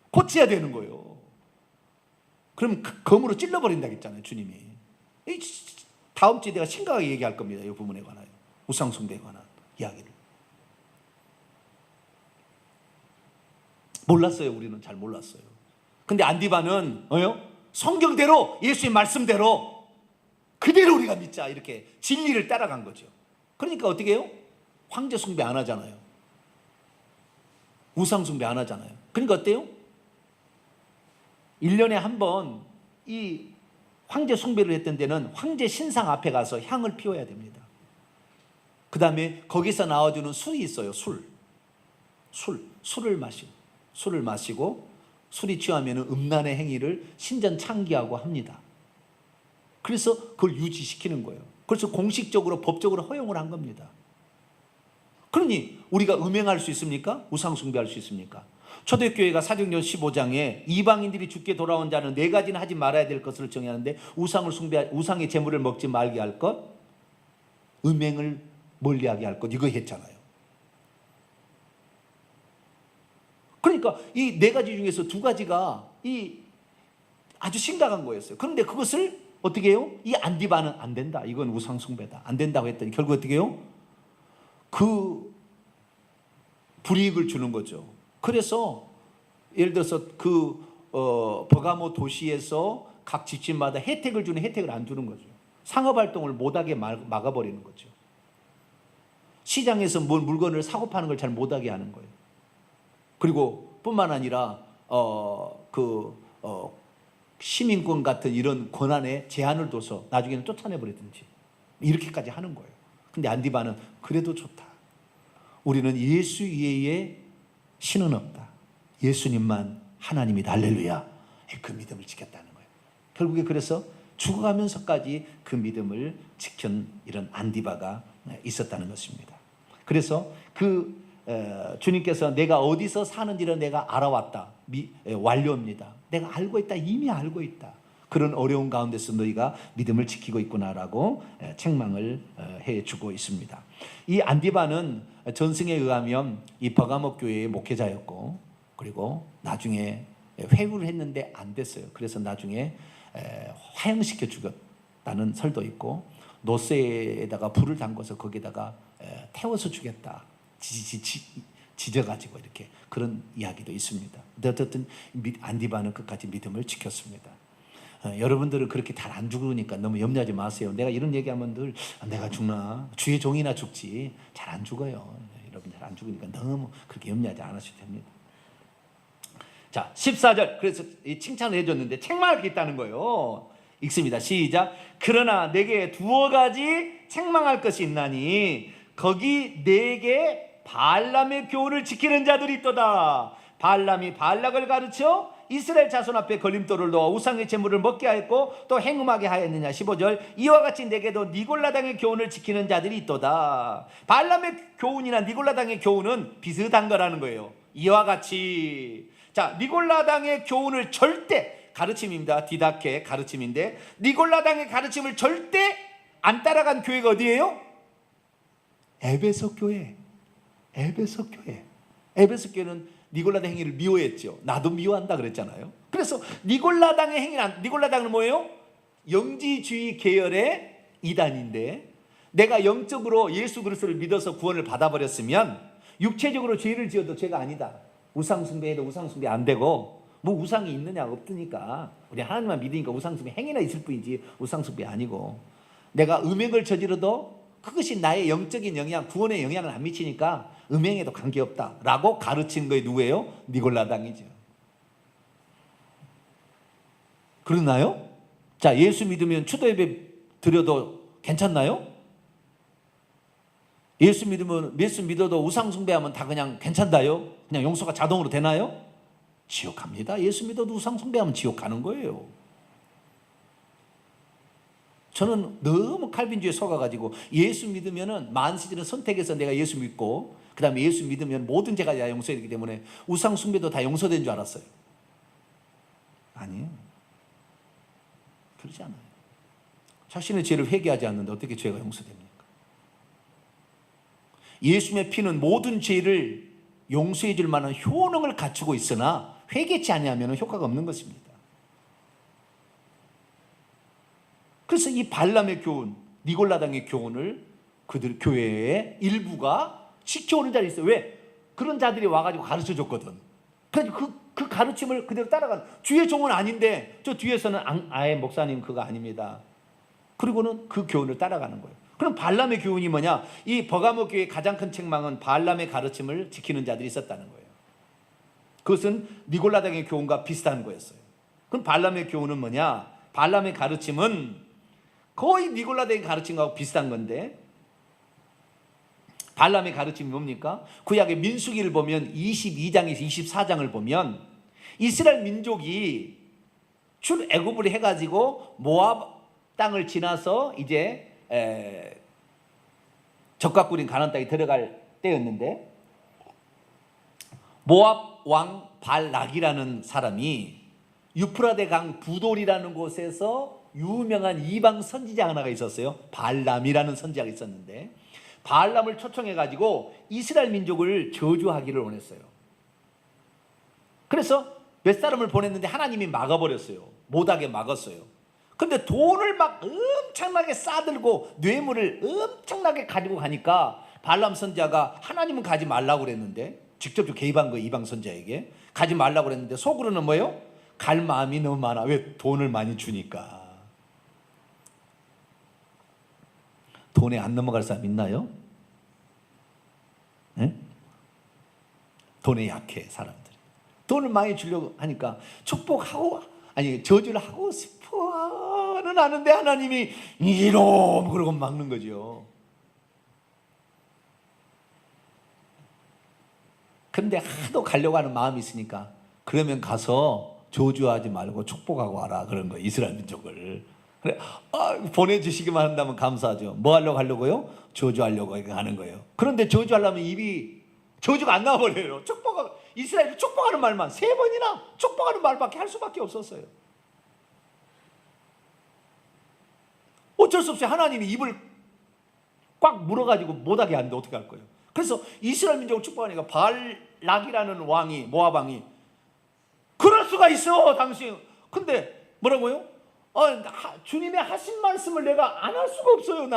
고쳐야 되는 거예요. 그럼 검으로 찔러버린다고 했잖아요, 주님이. 다음 주에 내가 심각하게 얘기할 겁니다. 이 부분에 관하여. 우상숭배에 관한 이야기를. 몰랐어요. 우리는 잘 몰랐어요. 근데 안디바는 성경대로, 예수의 말씀대로 그대로 우리가 믿자, 이렇게 진리를 따라간 거죠. 그러니까 어떻게 해요? 황제 숭배 안 하잖아요. 우상 숭배 안 하잖아요. 그러니까 어때요? 1년에 한 번 이 황제 숭배를 했던 데는 황제 신상 앞에 가서 향을 피워야 됩니다. 그 다음에 거기서 나와주는 술이 있어요. 술을 마시고 술이 취하면 음란의 행위를 신전 창기하고 합니다. 그래서 그걸 유지시키는 거예요. 그래서 공식적으로 법적으로 허용을 한 겁니다. 그러니 우리가 음행할 수 있습니까? 우상 숭배할 수 있습니까? 초대교회가 사도행전 15장에 이방인들이 죽게 돌아온 자는 네 가지는 하지 말아야 될 것을 정의하는데, 우상의 제물을 먹지 말게 할 것, 음행을 멀리하게 할 것, 이거 했잖아요. 그러니까 이 네 가지 중에서 두 가지가 아주 심각한 거였어요. 그런데 그것을 어떻게 해요? 이 안디바는 안 된다, 이건 우상 숭배다, 안 된다고 했더니 결국 어떻게 해요? 그 불이익을 주는 거죠. 그래서 예를 들어서 버가모 도시에서 각 집집마다 혜택을 주는 혜택을 안 주는 거죠. 상업활동을 못하게 막아버리는 거죠. 시장에서 물건을 사고 파는 걸 잘 못하게 하는 거예요. 그리고 뿐만 아니라 시민권 같은 이런 권한에 제한을 둬서 나중에는 쫓아내버리든지 이렇게까지 하는 거예요. 근데 안디바는 그래도 좋다. 우리는 예수 이외에 신은 없다. 예수님만 하나님이다. 할렐루야. 그 믿음을 지켰다는 거예요. 결국에 그래서 죽어가면서까지 그 믿음을 지킨 이런 안디바가 있었다는 것입니다. 그래서 주님께서 내가 어디서 사는지를 내가 알아왔다. 완료입니다. 내가 알고 있다. 이미 알고 있다. 그런 어려운 가운데서 너희가 믿음을 지키고 있구나라고 책망을 해주고 있습니다. 이 안디바는 전승에 의하면 이 버가모 교회의 목회자였고, 그리고 나중에 회유를 했는데 안 됐어요. 그래서 나중에 화형시켜 죽였다는 설도 있고, 노새에다가 불을 담궈서 거기다가 태워서 죽였다. 지져가지고 이렇게 그런 이야기도 있습니다. 어쨌든 안디바는 끝까지 믿음을 지켰습니다. 여러분들은 그렇게 잘 안 죽으니까 너무 염려하지 마세요. 내가 이런 얘기하면 늘 내가 죽나? 주의 종이나 죽지. 잘 안 죽어요. 여러분 잘 안 죽으니까 너무 그렇게 염려하지 않으셔도 됩니다. 자, 14절. 그래서 이 칭찬을 해줬는데 책망할 게 있다는 거예요. 읽습니다. 시작. 그러나 내게 두어 가지 책망할 것이 있나니 거기 내게 발람의 교훈을 지키는 자들이 있도다. 발람이 발락을 가르쳐 이스라엘 자손 앞에 걸림돌을 놓아 우상의 제물을 먹게 하였고 또 행음하게 하였느냐. 15절. 이와 같이 내게도 니골라당의 교훈을 지키는 자들이 있도다. 발람의 교훈이나 니골라당의 교훈은 비슷한 거라는 거예요. 이와 같이. 자, 니골라당의 교훈을 절대, 가르침입니다. 디다케 가르침인데, 니골라당의 가르침을 절대 안 따라간 교회가 어디예요? 에베소 교회. 에베소 교회. 에베소 교회는 니골라당 행위를 미워했죠. 나도 미워한다 그랬잖아요. 그래서 니골라당은 뭐예요? 영지주의 계열의 이단인데, 내가 영적으로 예수 그리스도를 믿어서 구원을 받아버렸으면 육체적으로 죄를 지어도 죄가 아니다. 우상숭배해도 우상숭배 안 되고, 뭐 우상이 있느냐 없으니까 우리 하나님만 믿으니까 우상숭배 행위나 있을 뿐이지 우상숭배 아니고, 내가 음행을 저지르도 그것이 나의 영적인 영향, 구원의 영향을 안 미치니까 음행에도 관계없다라고 가르친 거에 누구예요? 니골라당이죠. 그러나요? 자, 예수 믿으면 추도 예배 드려도 괜찮나요? 예수 믿어도 우상 숭배하면 다 그냥 괜찮다요? 그냥 용서가 자동으로 되나요? 지옥 갑니다. 예수 믿어도 우상 숭배하면 지옥 가는 거예요. 저는 너무 칼빈주의에 속아가지고 예수 믿으면은 만시지는 선택해서 내가 예수 믿고, 그 다음에 예수 믿으면 모든 죄가 다 용서되기 때문에 우상 숭배도 다 용서된 줄 알았어요. 아니에요. 그렇지 않아요. 자신의 죄를 회개하지 않는데 어떻게 죄가 용서됩니까? 예수님의 피는 모든 죄를 용서해 줄 만한 효능을 갖추고 있으나 회개치 아니하면 효과가 없는 것입니다. 그래서 이 발람의 교훈, 니골라당의 교훈을 그들 교회의 일부가 지켜오는 자들이 있어요. 왜? 그런 자들이 와가지고 가르쳐 줬거든. 그래서 그 가르침을 그대로 따라간, 주의 종은 아닌데 저 뒤에서는 아예 목사님 그거 아닙니다. 그리고는 그 교훈을 따라가는 거예요. 그럼 발람의 교훈이 뭐냐? 이 버가모 교회의 가장 큰 책망은 발람의 가르침을 지키는 자들이 있었다는 거예요. 그것은 니골라당의 교훈과 비슷한 거였어요. 그럼 발람의 교훈은 뭐냐? 발람의 가르침은 거의 니골라당의 가르침하고 비슷한 건데, 발람의 가르침이 뭡니까? 구약의 민수기를 보면 22장에서 24장을 보면 이스라엘 민족이 출애굽을 해가지고 모압 땅을 지나서 이제 적각구린 가나안 땅에 들어갈 때였는데, 모압 왕 발락이라는 사람이 유프라데 강 부돌이라는 곳에서 유명한 이방 선지자 하나가 있었어요. 발람이라는 선지자가 있었는데, 발람을 초청해가지고 이스라엘 민족을 저주하기를 원했어요. 그래서 몇 사람을 보냈는데 하나님이 막아버렸어요. 못하게 막았어요. 근데 돈을 막 엄청나게 싸들고 뇌물을 엄청나게 가지고 가니까 발람 선지자가 하나님은 가지 말라고 그랬는데 직접적으로 개입한 거예요. 이방 선자에게 가지 말라고 그랬는데 속으로는 뭐예요? 갈 마음이 너무 많아. 왜? 돈을 많이 주니까. 돈에 안 넘어갈 사람 있나요? 네? 돈에 약해 사람들이. 돈을 많이 주려고 하니까 축복하고 아니 저주를 하고 싶어는 하는데 하나님이 이놈 그러고 막는 거죠. 그런데 하도 가려고 하는 마음이 있으니까 그러면 가서 저주하지 말고 축복하고 와라 그런 거예요. 이스라엘 민족을. 그래, 보내주시기만 한다면 감사하죠. 뭐 하려고 하려고요? 저주하려고 하는 거예요. 그런데 저주하려면 입이 저주가 안 나와버려요. 이스라엘이 축복하는 말만 3번이나 축복하는 말밖에 할 수밖에 없었어요. 어쩔 수 없이 하나님이 입을 꽉 물어가지고 못하게 하는데 어떻게 할 거예요? 그래서 이스라엘 민족을 축복하니까 발락이라는 왕이 모압 왕이 그럴 수가 있어 당신. 근데 뭐라고요? 주님의 하신 말씀을 내가 안 할 수가 없어요.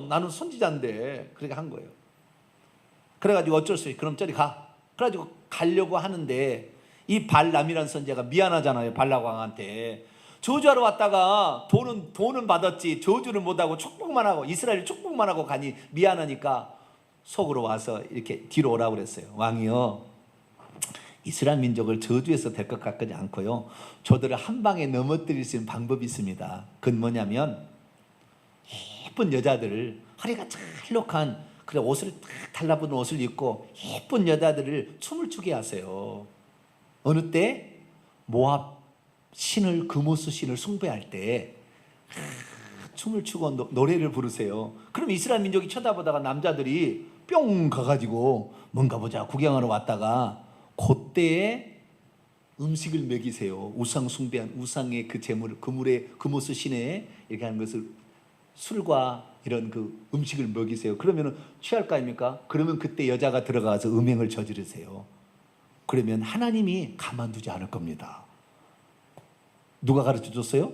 나는 선지자인데. 그렇게 한 거예요. 그래가지고 어쩔 수 없이 그럼 저리 가. 그래가지고 가려고 하는데 이 발람이라는 선지자가 미안하잖아요. 발락 왕한테 저주하러 왔다가 돈은 받았지 저주를 못하고 축복만 하고 이스라엘이 축복만 하고 가니 미안하니까 속으로 와서 이렇게 뒤로 오라고 그랬어요. 왕이요, 이스라엘 민족을 저주해서 될 것 같지 않고요, 저들을 한 방에 넘어뜨릴 수 있는 방법이 있습니다. 그건 뭐냐면 예쁜 여자들을 허리가 찰록한 그래 옷을 딱 달라붙은 옷을 입고 예쁜 여자들을 춤을 추게 하세요. 어느 때? 모압 신을 그모스 신을 숭배할 때 춤을 추고 노래를 부르세요. 그럼 이스라엘 민족이 쳐다보다가 남자들이 뿅 가가지고 뭔가 보자 구경하러 왔다가 그때에 음식을 먹이세요. 우상 숭배한 우상의 그 제물 그물에 그모스 신에 이렇게 하는 것을 술과 이런 그 음식을 먹이세요. 그러면 취할 거 아닙니까? 그러면 그때 여자가 들어가서 음행을 저지르세요. 그러면 하나님이 가만두지 않을 겁니다. 누가 가르쳐 줬어요?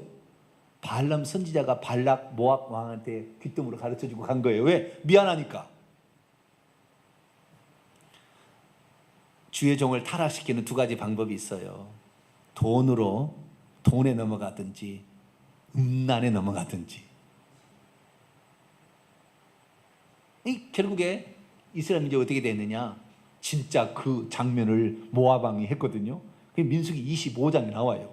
발람 선지자가 발락 모압 왕한테 귀뜸으로 가르쳐 주고 간 거예요. 왜? 미안하니까. 주의 종을 타락시키는 2가지 방법이 있어요. 돈에 넘어가든지 음란에 넘어가든지. 결국에 이스라엘 민족이 어떻게 됐느냐? 진짜 그 장면을 모압 왕이 했거든요. 민수기 25장에 나와요.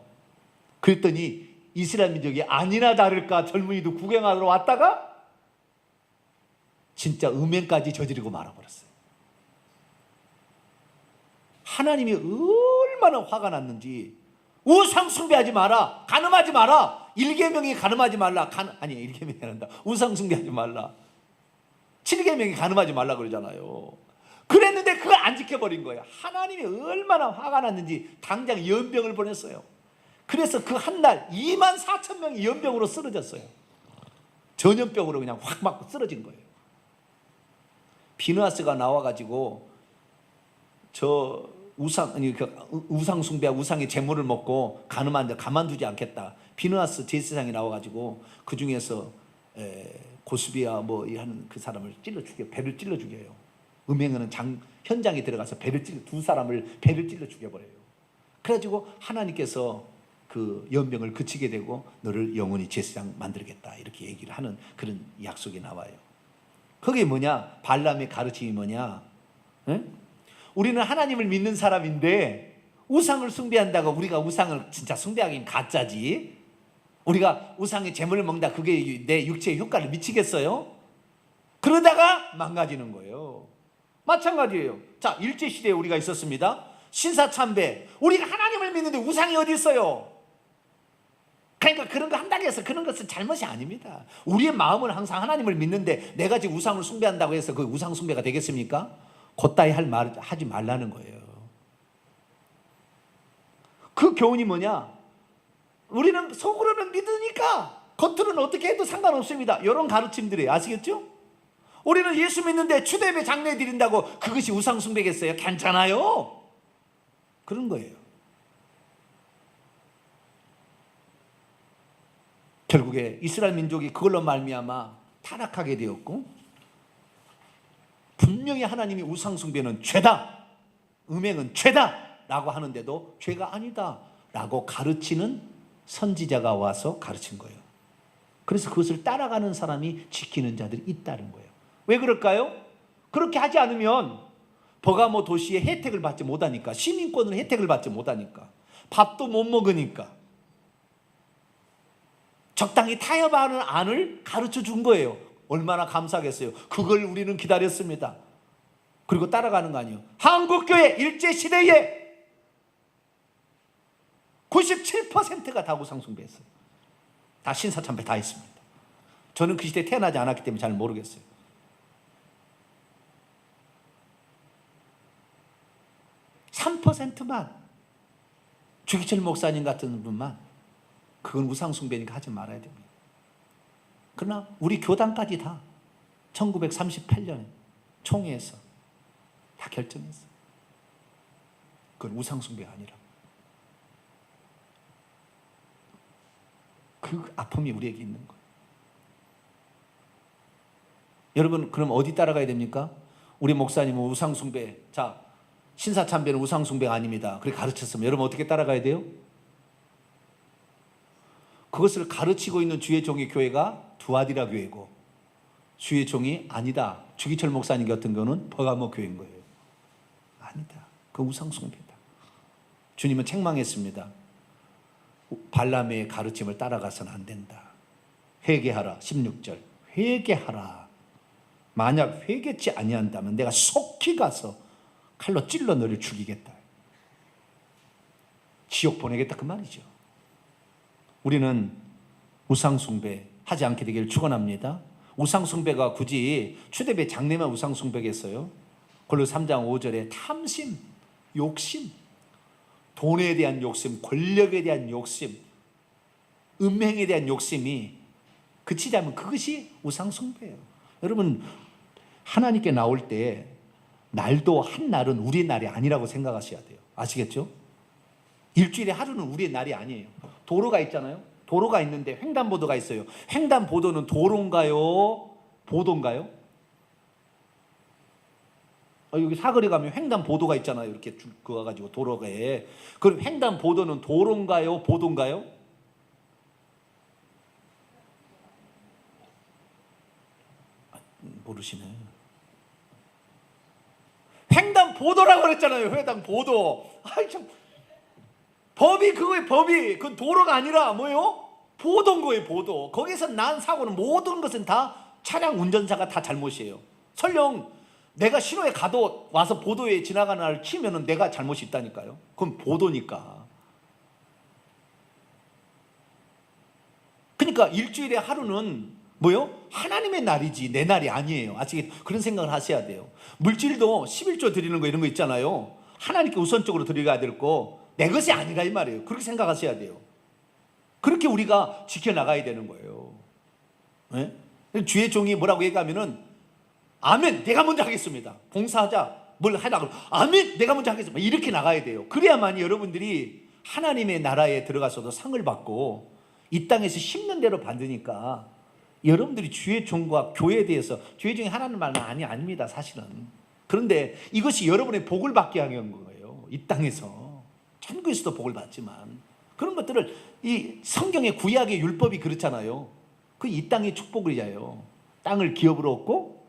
그랬더니 이스라엘 민족이 아니나 다를까 젊은이도 구경하러 왔다가 진짜 음행까지 저지르고 말아버렸어요. 하나님이 얼마나 화가 났는지. 우상 숭배하지 마라, 간음하지 마라. 1계명이 간음하지 말라. 1계명이 아니라 우상 숭배하지 말라. 7계명이 간음하지 말라 그러잖아요. 그랬는데 그걸 안 지켜버린 거예요. 하나님이 얼마나 화가 났는지 당장 연병을 보냈어요. 그래서 그 한 날 24,000명이 연병으로 쓰러졌어요. 전염병으로 그냥 확 맞고 쓰러진 거예요. 비느하스가 나와가지고 우상 숭배하고 우상의 재물을 먹고 간음하는데 가만두지 않겠다. 비느하스 제사장이 나와가지고 그 중에서 고수비아 하는 그 사람을 배를 찔러 죽여요. 음행하는 현장에 들어가서 두 사람을 배를 찔러 죽여버려요. 그래가지고 하나님께서 그 연병을 그치게 되고 너를 영원히 제사장 만들겠다 이렇게 얘기를 하는 그런 약속이 나와요. 그게 뭐냐? 발람의 가르침이 뭐냐? 우리는 하나님을 믿는 사람인데 우상을 숭배한다고 우리가 우상을 진짜 숭배하긴 가짜지. 우리가 우상의 제물을 먹는다 그게 내 육체에 효과를 미치겠어요? 그러다가 망가지는 거예요. 마찬가지예요. 자, 일제시대에 우리가 있었습니다. 신사참배. 우리가 하나님을 믿는데 우상이 어디 있어요? 그러니까 그런 거 한다고 해서 그런 것은 잘못이 아닙니다. 우리의 마음은 항상 하나님을 믿는데 내가 지금 우상을 숭배한다고 해서 그 우상 숭배가 되겠습니까? 그따위 하지 말라는 거예요. 그 교훈이 뭐냐? 우리는 속으로는 믿으니까 겉으로는 어떻게 해도 상관없습니다. 이런 가르침들이에요. 아시겠죠? 우리는 예수 믿는데 추대배 장례 드린다고 그것이 우상 숭배겠어요? 괜찮아요. 그런 거예요. 결국에 이스라엘 민족이 그걸로 말미암아 타락하게 되었고, 분명히 하나님이 우상 숭배는 죄다. 음행은 죄다라고 하는데도 죄가 아니다라고 가르치는 선지자가 와서 가르친 거예요. 그래서 그것을 따라가는 사람이 지키는 자들이 있다는 거예요. 왜 그럴까요? 그렇게 하지 않으면 버가모 도시의 혜택을 받지 못하니까, 시민권을 혜택을 받지 못하니까, 밥도 못 먹으니까 적당히 타협하는 안을 가르쳐 준 거예요. 얼마나 감사하겠어요. 그걸 우리는 기다렸습니다. 그리고 따라가는 거 아니에요. 한국교회 일제시대에 97%가 다 우상숭배했어요. 다 신사참배 다 했습니다. 저는 그 시대에 태어나지 않았기 때문에 잘 모르겠어요. (3%만) 주기철 목사님 같은 분만 그건 우상숭배니까 하지 말아야 됩니다. 그러나 우리 교단까지 다 1938년에 총회에서 다 결정했어요. 그건 우상숭배가 아니라. 그 아픔이 우리에게 있는 거예요. 여러분, 그럼 어디 따라가야 됩니까? 우리 목사님은 우상숭배, 자, 신사참배는 우상숭배가 아닙니다, 그렇게 가르쳤으면 여러분 어떻게 따라가야 돼요? 그것을 가르치고 있는 주의 종의 교회가 두아디라 교회고, 주의 종이 아니다, 주기철 목사님 같은 경우는 버가모 교회인 거예요. 아니다, 그 우상숭배다. 주님은 책망했습니다. 발람의 가르침을 따라가서는 안 된다. 회개하라. 16절 회개하라. 만약 회개치 아니한다면 내가 속히 가서 칼로 찔러 너를 죽이겠다. 지옥 보내겠다 그 말이죠. 우리는 우상숭배 하지 않게 되기를 축원합니다. 우상숭배가 굳이 초대배 장례만 우상숭배겠어요? 골로새 3장 5절에 탐심, 욕심, 돈에 대한 욕심, 권력에 대한 욕심, 음행에 대한 욕심이 그치자면 그것이 우상숭배예요. 여러분, 하나님께 나올 때 날도 한 날은 우리의 날이 아니라고 생각하셔야 돼요. 아시겠죠? 일주일에 하루는 우리의 날이 아니에요. 도로가 있잖아요. 도로가 있는데 횡단보도가 있어요. 횡단보도는 도로인가요? 보도인가요? 여기 사거리 가면 횡단보도가 있잖아요. 이렇게 쭉 그어가지고 도로에. 그럼 횡단보도는 도로인가요? 보도인가요? 모르시네. 횡단보도라고 그랬잖아요. 횡단보도. 아이 참. 법이 그거예요. 법이. 그건 도로가 아니라 뭐예요? 보도인 거예요. 보도. 거기서 난 사고는 모든 것은 다 차량 운전사가 다 잘못이에요. 설령 내가 신호에 가도 와서 보도에 지나가는 날 치면은 내가 잘못이 있다니까요. 그건 보도니까. 그러니까 일주일에 하루는 뭐요? 하나님의 날이지 내 날이 아니에요. 아시겠죠? 그런 생각을 하셔야 돼요. 물질도 11조 드리는 거 이런 거 있잖아요. 하나님께 우선적으로 드려야 될 거 내 것이 아니라 이 말이에요. 그렇게 생각하셔야 돼요. 그렇게 우리가 지켜나가야 되는 거예요. 네? 주의 종이 뭐라고 얘기하면은 아멘, 내가 먼저 하겠습니다. 봉사하자, 뭘 하려고 아멘, 내가 먼저 하겠습니다. 이렇게 나가야 돼요. 그래야만이 여러분들이 하나님의 나라에 들어가서도 상을 받고 이 땅에서 심는 대로 받으니까 여러분들이 주의 종과 교회에 대해서, 주의 종이 하나님 말은 아닙니다 사실은. 그런데 이것이 여러분의 복을 받게 하는 거예요. 이 땅에서 천국에서도 복을 받지만 그런 것들을 이 성경의 구약의 율법이 그렇잖아요. 그 이 땅의 축복이잖아요. 땅을 기업으로 얻고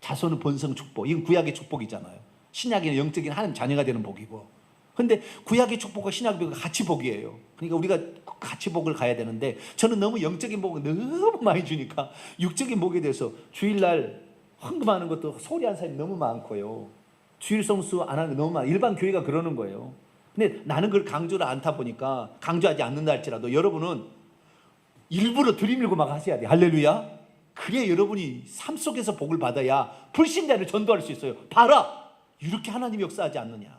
자손의 번성 축복, 이건 구약의 축복이잖아요. 신약의 영적인 하나님 자녀가 되는 복이고, 근데 구약의 축복과 신약의 복은 같이 복이에요. 그러니까 우리가 같이 복을 가야 되는데 저는 너무 영적인 복을 너무 많이 주니까 육적인 복에 대해서 주일날 헌금하는 것도 소리 한 사람이 너무 많고요. 주일 성수 안 하는 게 너무 많아요. 일반 교회가 그러는 거예요. 근데 나는 그걸 강조를 않다 보니까, 강조하지 않는다 할지라도 여러분은 일부러 들이밀고 막 하셔야 돼요. 할렐루야. 그래야 여러분이 삶 속에서 복을 받아야 불신자를 전도할 수 있어요. 봐라, 이렇게 하나님이 역사하지 않느냐,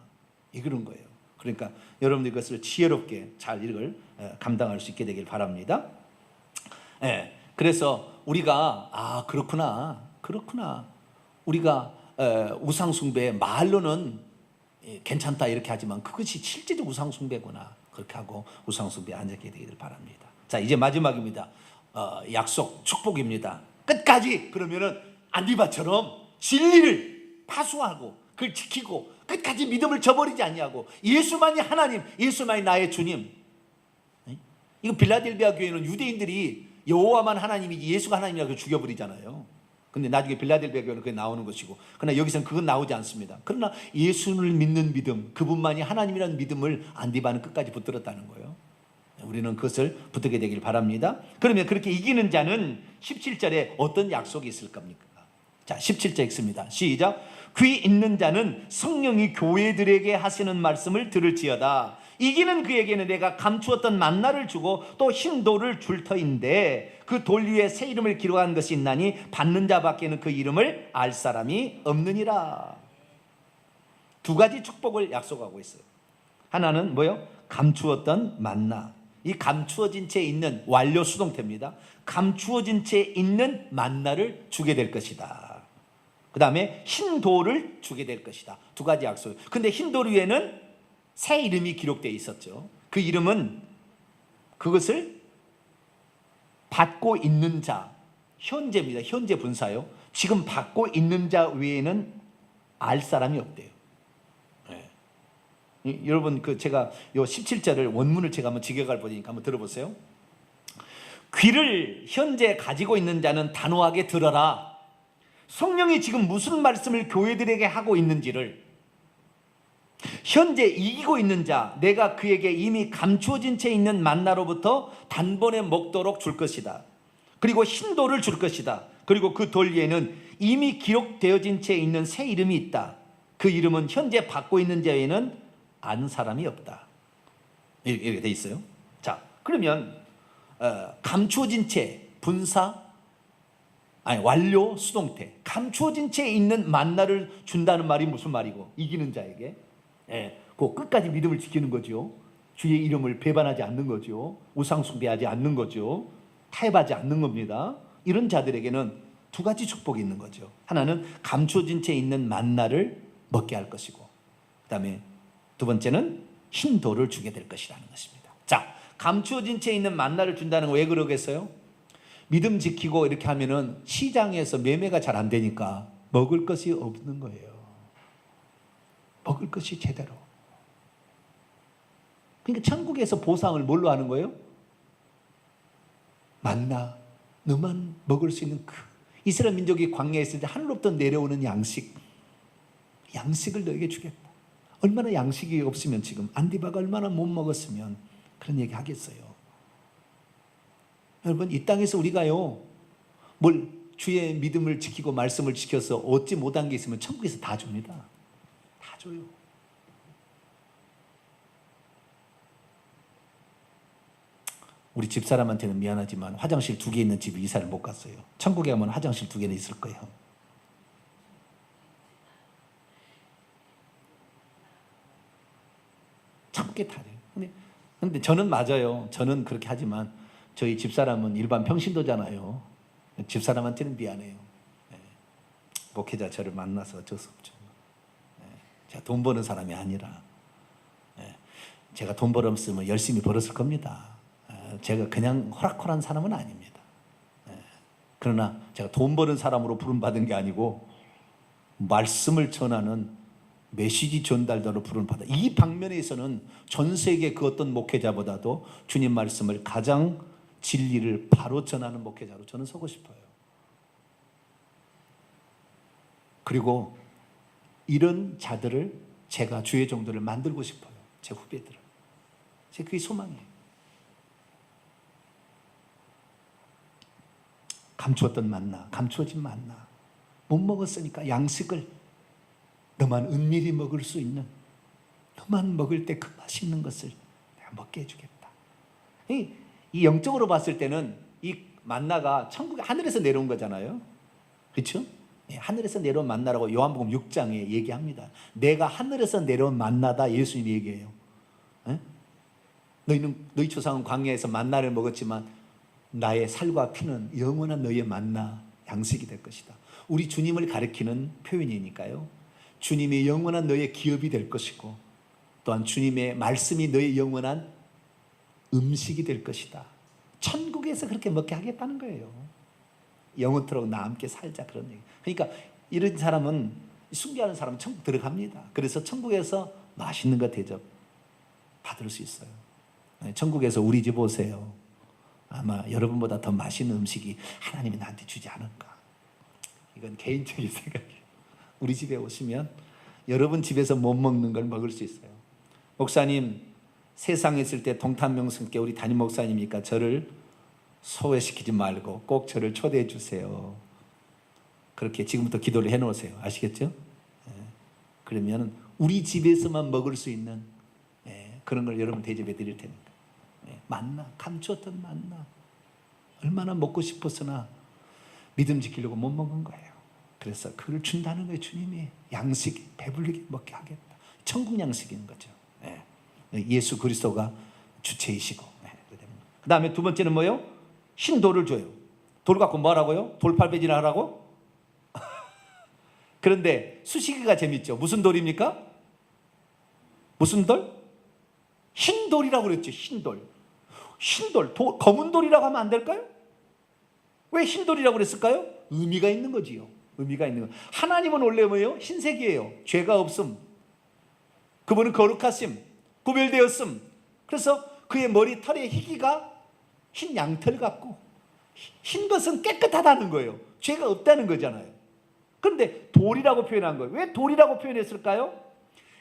이 그런 거예요. 그러니까 여러분들 이것을 지혜롭게 잘 이걸 감당할 수 있게 되길 바랍니다. 그래서 우리가 그렇구나 우리가 우상숭배 말로는 괜찮다 이렇게 하지만 그것이 실제적 우상숭배구나, 그렇게 하고 우상숭배에 안 잡게 되기를 바랍니다. 자, 이제 마지막입니다. 약속, 축복입니다. 끝까지 그러면은 안디바처럼 진리를 파수하고 그걸 지키고 끝까지 믿음을 저버리지 아니하고 예수만이 하나님, 예수만이 나의 주님. 이거 빌라델비아 교회는 유대인들이 여호와만 하나님이지 예수가 하나님이라고 죽여버리잖아요. 근데 나중에 빌라델비아 교회는 그게 나오는 것이고, 그러나 여기서는 그건 나오지 않습니다. 그러나 예수를 믿는 믿음, 그분만이 하나님이라는 믿음을 안디바는 끝까지 붙들었다는 거예요. 우리는 그것을 붙들게 되길 바랍니다. 그러면 그렇게 이기는 자는 17절에 어떤 약속이 있을 겁니까? 자, 17절 읽습니다. 시작. 귀 있는 자는 성령이 교회들에게 하시는 말씀을 들을지어다. 이기는 그에게는 내가 감추었던 만나를 주고 또 흰 돌을 줄 터인데 그 돌 위에 새 이름을 기록한 것이 있나니 받는 자밖에는 그 이름을 알 사람이 없느니라. 두 가지 축복을 약속하고 있어요. 하나는 뭐요? 감추었던 만나. 이 감추어진 채 있는 완료 수동태입니다. 감추어진 채 있는 만나를 주게 될 것이다. 그 다음에 흰 돌을 주게 될 것이다. 두 가지 약속. 근데 흰 돌 위에는 새 이름이 기록되어 있었죠. 그 이름은 그것을 받고 있는 자, 현재입니다. 현재 분사요. 지금 받고 있는 자 외에는 알 사람이 없대요. 네. 여러분 제가 요 17절을 원문을 제가 한번 직역할 보니까 한번 들어보세요. 귀를 현재 가지고 있는 자는 단호하게 들어라. 성령이 지금 무슨 말씀을 교회들에게 하고 있는지를 현재 이기고 있는 자, 내가 그에게 이미 감추어진 채 있는 만나로부터 단번에 먹도록 줄 것이다. 그리고 흰 돌을 줄 것이다. 그리고 그 돌 위에는 이미 기록되어진 채 있는 새 이름이 있다. 그 이름은 현재 받고 있는 자에는 아는 사람이 없다. 이렇게 돼 있어요. 자, 그러면 감추어진 채 분사, 아니 완료 수동태, 감추어진 채 있는 만나를 준다는 말이 무슨 말이고, 이기는 자에게 그 끝까지 믿음을 지키는 거죠. 주의 이름을 배반하지 않는 거죠. 우상 숭배하지 않는 거죠. 타협하지 않는 겁니다. 이런 자들에게는 두 가지 축복이 있는 거죠. 하나는 감추어진 채 있는 만나를 먹게 할 것이고, 그 다음에 두 번째는 흰 돌을 주게 될 것이라는 것입니다. 자, 감추어진 채 있는 만나를 준다는 거 왜 그러겠어요? 믿음 지키고 이렇게 하면은 시장에서 매매가 잘 안 되니까 먹을 것이 없는 거예요. 먹을 것이 제대로. 그러니까 천국에서 보상을 뭘로 하는 거예요? 만나, 너만 먹을 수 있는 그 이스라엘 민족이 광야에 있을 때 하늘로부터 내려오는 양식을 너에게 주겠다. 얼마나 양식이 없으면, 지금 안디바가 얼마나 못 먹었으면 그런 얘기 하겠어요. 여러분, 이 땅에서 우리가요, 뭘 주의 믿음을 지키고 말씀을 지켜서 얻지 못한 게 있으면 천국에서 다 줍니다. 다 줘요. 우리 집사람한테는 미안하지만 화장실 2개 있는 집에 이사를 못 갔어요. 천국에 가면 화장실 2개는 있을 거예요. 천국에 다 돼요. 근데 저는 맞아요. 저는 그렇게 하지만 저희 집사람은 일반 평신도잖아요. 집사람한테는 미안해요. 목회자 저를 만나서 어쩔 수 없죠. 제가 돈 버는 사람이 아니라, 제가 돈 벌었으면 열심히 벌었을 겁니다. 제가 그냥 호락호락한 사람은 아닙니다. 그러나 제가 돈 버는 사람으로 부름받은 게 아니고 말씀을 전하는 메시지 전달자로 부름받아. 이 방면에서는 전 세계 그 어떤 목회자보다도 주님 말씀을 가장 진리를 바로 전하는 목회자로 저는 서고 싶어요. 그리고 이런 자들을 제가 주의 종들을 만들고 싶어요. 제 후배들을. 제 그게 소망이에요. 감추었던 만나, 감추어진 만나. 못 먹었으니까 양식을 너만 은밀히 먹을 수 있는, 너만 먹을 때 그 맛있는 것을 내가 먹게 해주겠다. 이 영적으로 봤을 때는 이 만나가 천국에 하늘에서 내려온 거잖아요. 그렇죠? 하늘에서 내려온 만나라고 요한복음 6장에 얘기합니다. 내가 하늘에서 내려온 만나다, 예수님이 얘기해요. 너희 조상은 광야에서 만나를 먹었지만 나의 살과 피는 영원한 너희의 만나, 양식이 될 것이다. 우리 주님을 가리키는 표현이니까요. 주님의 영원한 너의 기업이 될 것이고, 또한 주님의 말씀이 너의 영원한 음식이 될 것이다. 천국에서 그렇게 먹게 하겠다는 거예요. 영원토록 나와 함께 살자, 그런 얘기. 그러니까 이런 사람은 숭배하는 사람은 천국 들어갑니다. 그래서 천국에서 맛있는 거 대접 받을 수 있어요. 천국에서 우리 집 오세요. 아마 여러분보다 더 맛있는 음식이 하나님이 나한테 주지 않을까. 이건 개인적인 생각이에요. 우리 집에 오시면 여러분 집에서 못 먹는 걸 먹을 수 있어요. 목사님, 세상에 있을 때 동탄명성께 우리 담임 목사님이니까 저를 소외시키지 말고 꼭 저를 초대해 주세요. 그렇게 지금부터 기도를 해놓으세요. 아시겠죠? 그러면 우리 집에서만 먹을 수 있는 그런 걸 여러분 대접해 드릴 테니까. 만나, 감추었던 만나. 얼마나 먹고 싶었으나 믿음 지키려고 못 먹은 거예요. 그래서 그걸 준다는 거예요. 주님이 양식 배불리게 먹게 하겠다. 천국 양식인 거죠. 예수 그리스도가 주체이시고. 그 다음에 두 번째는 뭐예요? 흰 돌을 줘요. 돌 갖고 뭐 하라고요? 돌팔배질 하라고? 그런데 수식이가 재밌죠. 무슨 돌입니까? 무슨 돌? 흰 돌이라고 그랬죠. 흰 돌. 흰 돌, 검은 돌이라고 하면 안 될까요? 왜 흰 돌이라고 그랬을까요? 의미가 있는 거지요. 의미가 있는 거. 하나님은 원래 뭐예요? 흰색이에요. 죄가 없음. 그분은 거룩하심, 구별되었음. 그래서 그의 머리털의 희기가 흰 양털 같고, 흰 것은 깨끗하다는 거예요. 죄가 없다는 거잖아요. 그런데 돌이라고 표현한 거예요. 왜 돌이라고 표현했을까요?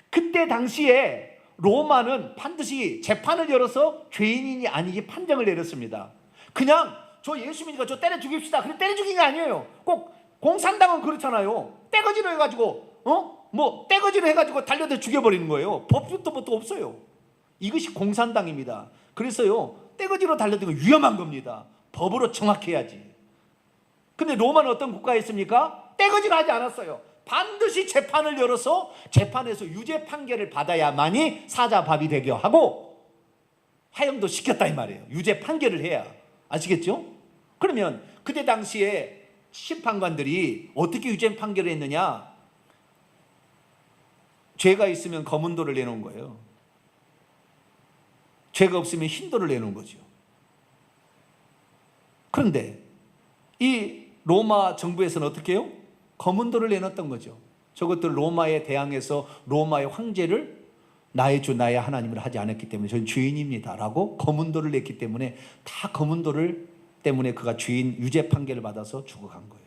그때 당시에 로마는 반드시 재판을 열어서 죄인이니 아니지 판정을 내렸습니다. 그냥 저 예수 믿으니까 저 때려 죽입시다. 그래 때려 죽인 게 아니에요. 꼭 공산당은 그렇잖아요. 떼거지로 해가지고 떼거지로 해가지고 달려서 죽여버리는 거예요. 법부터 뭣도 없어요. 이것이 공산당입니다. 그래서요 떼거지로 달려들면 위험한 겁니다. 법으로 정확해야지. 근데 로마는 어떤 국가였습니까? 떼거지로 하지 않았어요. 반드시 재판을 열어서 재판에서 유죄 판결을 받아야만이 사자밥이 되게 하고 화형도 시켰다 이 말이에요. 유죄 판결을 해야. 아시겠죠? 그러면 그때 당시에 심판관들이 어떻게 유죄 판결을 했느냐? 죄가 있으면 검은 돌을 내놓은 거예요. 죄가 없으면 흰 돌을 내놓은 거죠. 그런데 이 로마 정부에서는 어떻게 해요? 검은 돌을 내놨던 거죠. 저것들 로마에 대항해서 로마의 황제를 나의 주 나의 하나님을 하지 않았기 때문에 저는 죄인입니다 라고 검은 돌을 냈기 때문에 다 검은 돌을 때문에 그가 죄인 유죄 판결을 받아서 죽어간 거예요.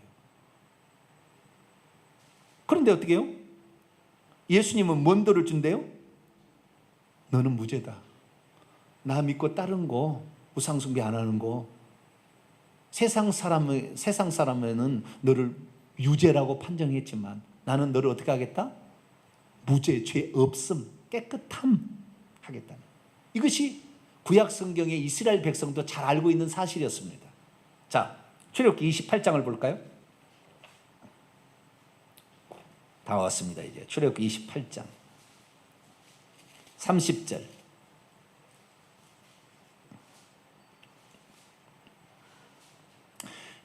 그런데 어떻게 해요? 예수님은 뭔 돌을 준대요? 너는 무죄다. 나 믿고 따른 거 우상숭배 안 하는 거 세상 사람은 너를 유죄라고 판정했지만 나는 너를 어떻게 하겠다? 무죄, 죄 없음, 깨끗함 하겠다. 이것이 구약 성경의 이스라엘 백성도 잘 알고 있는 사실이었습니다. 자, 출애굽기 28장을 볼까요? 다 왔습니다. 이제 출애굽기 28장 30절.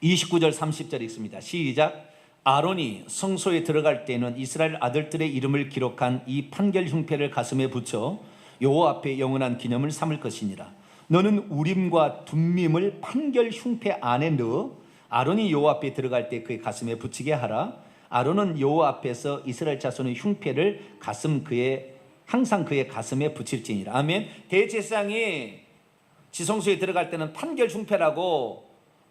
(29절) 30절 읽습니다. 시작. 아론이 성소에 들어갈 때는 이스라엘 아들들의 이름을 기록한 이 판결 흉패를 가슴에 붙여 여호와 앞에 영원한 기념을 삼을 것이니라. 너는 우림과 둠밈을 판결 흉패 안에 넣어 아론이 여호와 앞에 들어갈 때 그의 가슴에 붙이게 하라. 아론은 여호와 앞에서 이스라엘 자손의 흉패를 항상 그의 가슴에 붙일지니라. 아멘. 대제사장이 지성소에 들어갈 때는 판결 흉패라고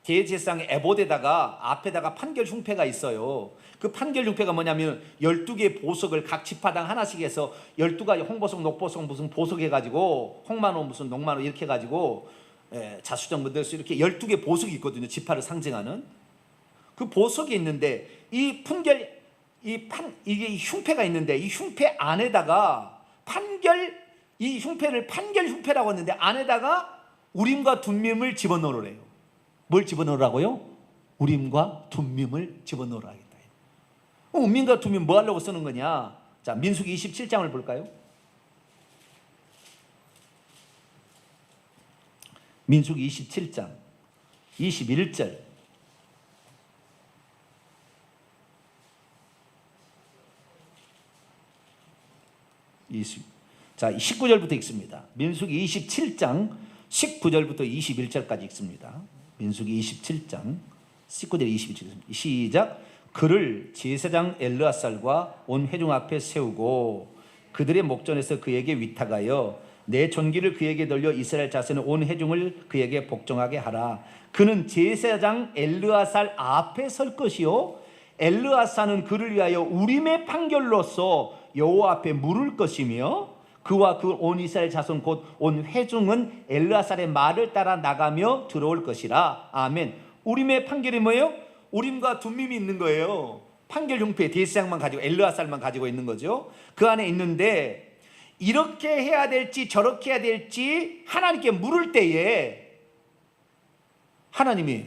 대제사장의 에봇에다가 앞에다가 판결 흉패가 있어요. 그 판결 흉패가 뭐냐면 12개의 보석을 각 지파당 하나씩 해서 12가지 홍보석, 녹보석 무슨 보석 해가지고 홍만호 무슨 녹만호 이렇게 해가지고 자수정 문들수 이렇게 12개 보석이 있거든요. 지파를 상징하는 그 보석이 있는데 이게 흉패가 있는데 이 흉패 안에다가 이 흉패를 판결 흉패라고 했는데 안에다가 우림과 둠밈을 집어넣으래요. 뭘 집어넣으라고요? 우림과 둠밈을 집어넣으라 하겠다. 우림과 둠밈 뭐 하려고 쓰는 거냐? 자, 민수기 27장을 볼까요? 민수기 27장 21절. 자, 19절부터 읽습니다. 민수기 27장 19절부터 21절까지 읽습니다. 민수기 27장 19절 21절 시작. 그를 제사장 엘르아살과 온 회중 앞에 세우고 그들의 목전에서 그에게 위탁하여 내 존귀를 그에게 돌려 이스라엘 자손의 온 회중을 그에게 복종하게 하라. 그는 제사장 엘르아살 앞에 설 것이요 엘르아살은 그를 위하여 우림의 판결로서 여호와 앞에 물을 것이며 그와 그 온 이스라엘 자손 곧 온 회중은 엘르아살의 말을 따라 나가며 들어올 것이라. 아멘. 우림의 판결이 뭐예요? 우림과 둠밈이 있는 거예요. 판결 흉패 대제사장만 가지고 엘르아살만 가지고 있는 거죠. 그 안에 있는데 이렇게 해야 될지 저렇게 해야 될지 하나님께 물을 때에 하나님이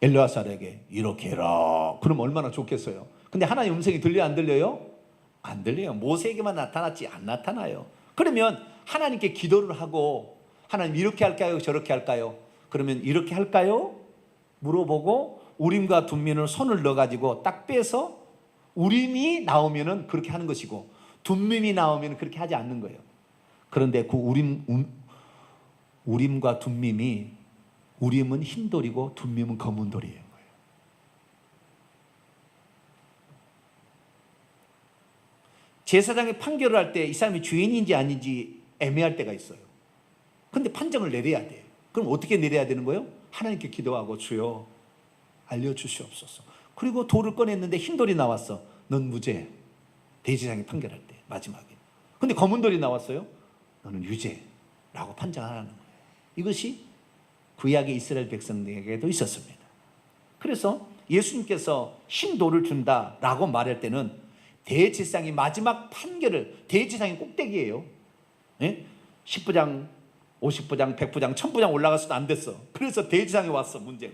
엘르아살에게 이렇게 해라. 그럼 얼마나 좋겠어요. 근데 하나님 음성이 들려요 안 들려요? 안 들려요. 모세에게만 나타났지 안 나타나요. 그러면 하나님께 기도를 하고 하나님 이렇게 할까요 저렇게 할까요? 그러면 이렇게 할까요? 물어보고 우림과 둠밈을 손을 넣어가지고 딱 빼서 우림이 나오면은 그렇게 하는 것이고 둠밈이 나오면 그렇게 하지 않는 거예요. 그런데 그 우림과 둠밈이 우림은 흰 돌이고 둠밈은 검은 돌이에요. 제사장이 판결을 할 때 이 사람이 죄인인지 아닌지 애매할 때가 있어요. 근데 판정을 내려야 돼. 그럼 어떻게 내려야 되는 거예요? 하나님께 기도하고 주여 알려주시옵소서. 그리고 돌을 꺼냈는데 흰 돌이 나왔어. 넌 무죄. 대제사장이 판결할 때 마지막에. 근데 검은 돌이 나왔어요. 너는 유죄라고 판정하라는 거예요. 이것이 구약의 이스라엘 백성들에게도 있었습니다. 그래서 예수님께서 흰 돌을 준다라고 말할 때는 대제사장이 마지막 판결을, 대제사장이 꼭대기예요. 네? 10부장, 50부장, 100부장, 1000부장 올라가서도 안 됐어. 그래서 대제사장이 왔어. 문제가.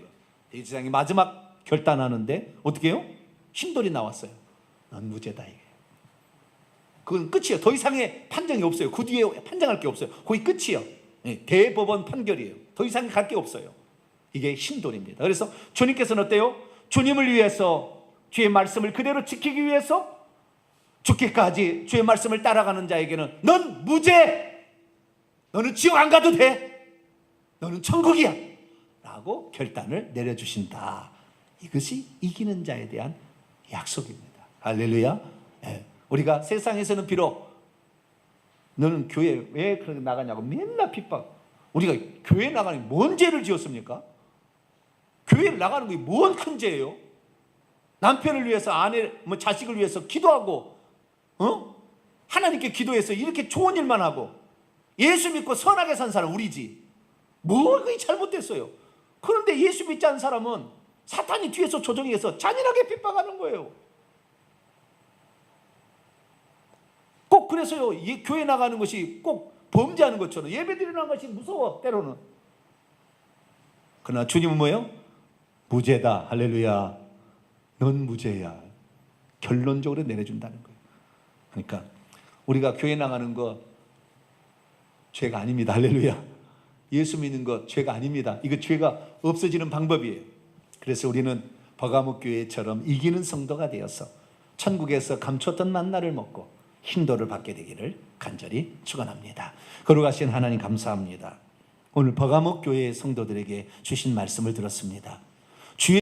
대제사장이 마지막 결단하는데 어떻게 해요? 흰돌이 나왔어요. 넌 무죄다 이게. 그건 끝이에요. 더 이상의 판정이 없어요. 그 뒤에 판정할 게 없어요. 거기 끝이에요. 네, 대법원 판결이에요. 더 이상 갈 게 없어요. 이게 흰돌입니다. 그래서 주님께서는 어때요? 주님을 위해서 주의 말씀을 그대로 지키기 위해서 죽기까지 주의 말씀을 따라가는 자에게는 넌 무죄! 너는 지옥 안 가도 돼! 너는 천국이야! 라고 결단을 내려주신다. 이것이 이기는 자에 대한 약속입니다. 할렐루야. 네. 우리가 세상에서는 비록 너는 교회 왜 그렇게 나가냐고 맨날 핍박. 우리가 교회 나가는 게 뭔 죄를 지었습니까? 교회를 나가는 게 뭔 큰 죄예요? 남편을 위해서 아내, 자식을 위해서 기도하고 하나님께 기도해서 이렇게 좋은 일만 하고 예수 믿고 선하게 산 사람 우리지. 뭘 그게 잘못됐어요. 그런데 예수 믿지 않은 사람은 사탄이 뒤에서 조종해서 잔인하게 핍박하는 거예요. 꼭 그래서요, 교회 나가는 것이 꼭 범죄하는 것처럼 예배드리는 것이 무서워 때로는. 그러나 주님은 뭐예요? 무죄다. 할렐루야. 넌 무죄야. 결론적으로 내려준다는 거예요. 그러니까 우리가 교회 나가는 거 죄가 아닙니다. 할렐루야. 예수 믿는 거 죄가 아닙니다. 이거 죄가 없어지는 방법이에요. 그래서 우리는 버가목 교회처럼 이기는 성도가 되어서 천국에서 감췄던 만나를 먹고 흰돌을 받게 되기를 간절히 축원합니다. 거룩하신 하나님 감사합니다. 오늘 버가목 교회의 성도들에게 주신 말씀을 들었습니다.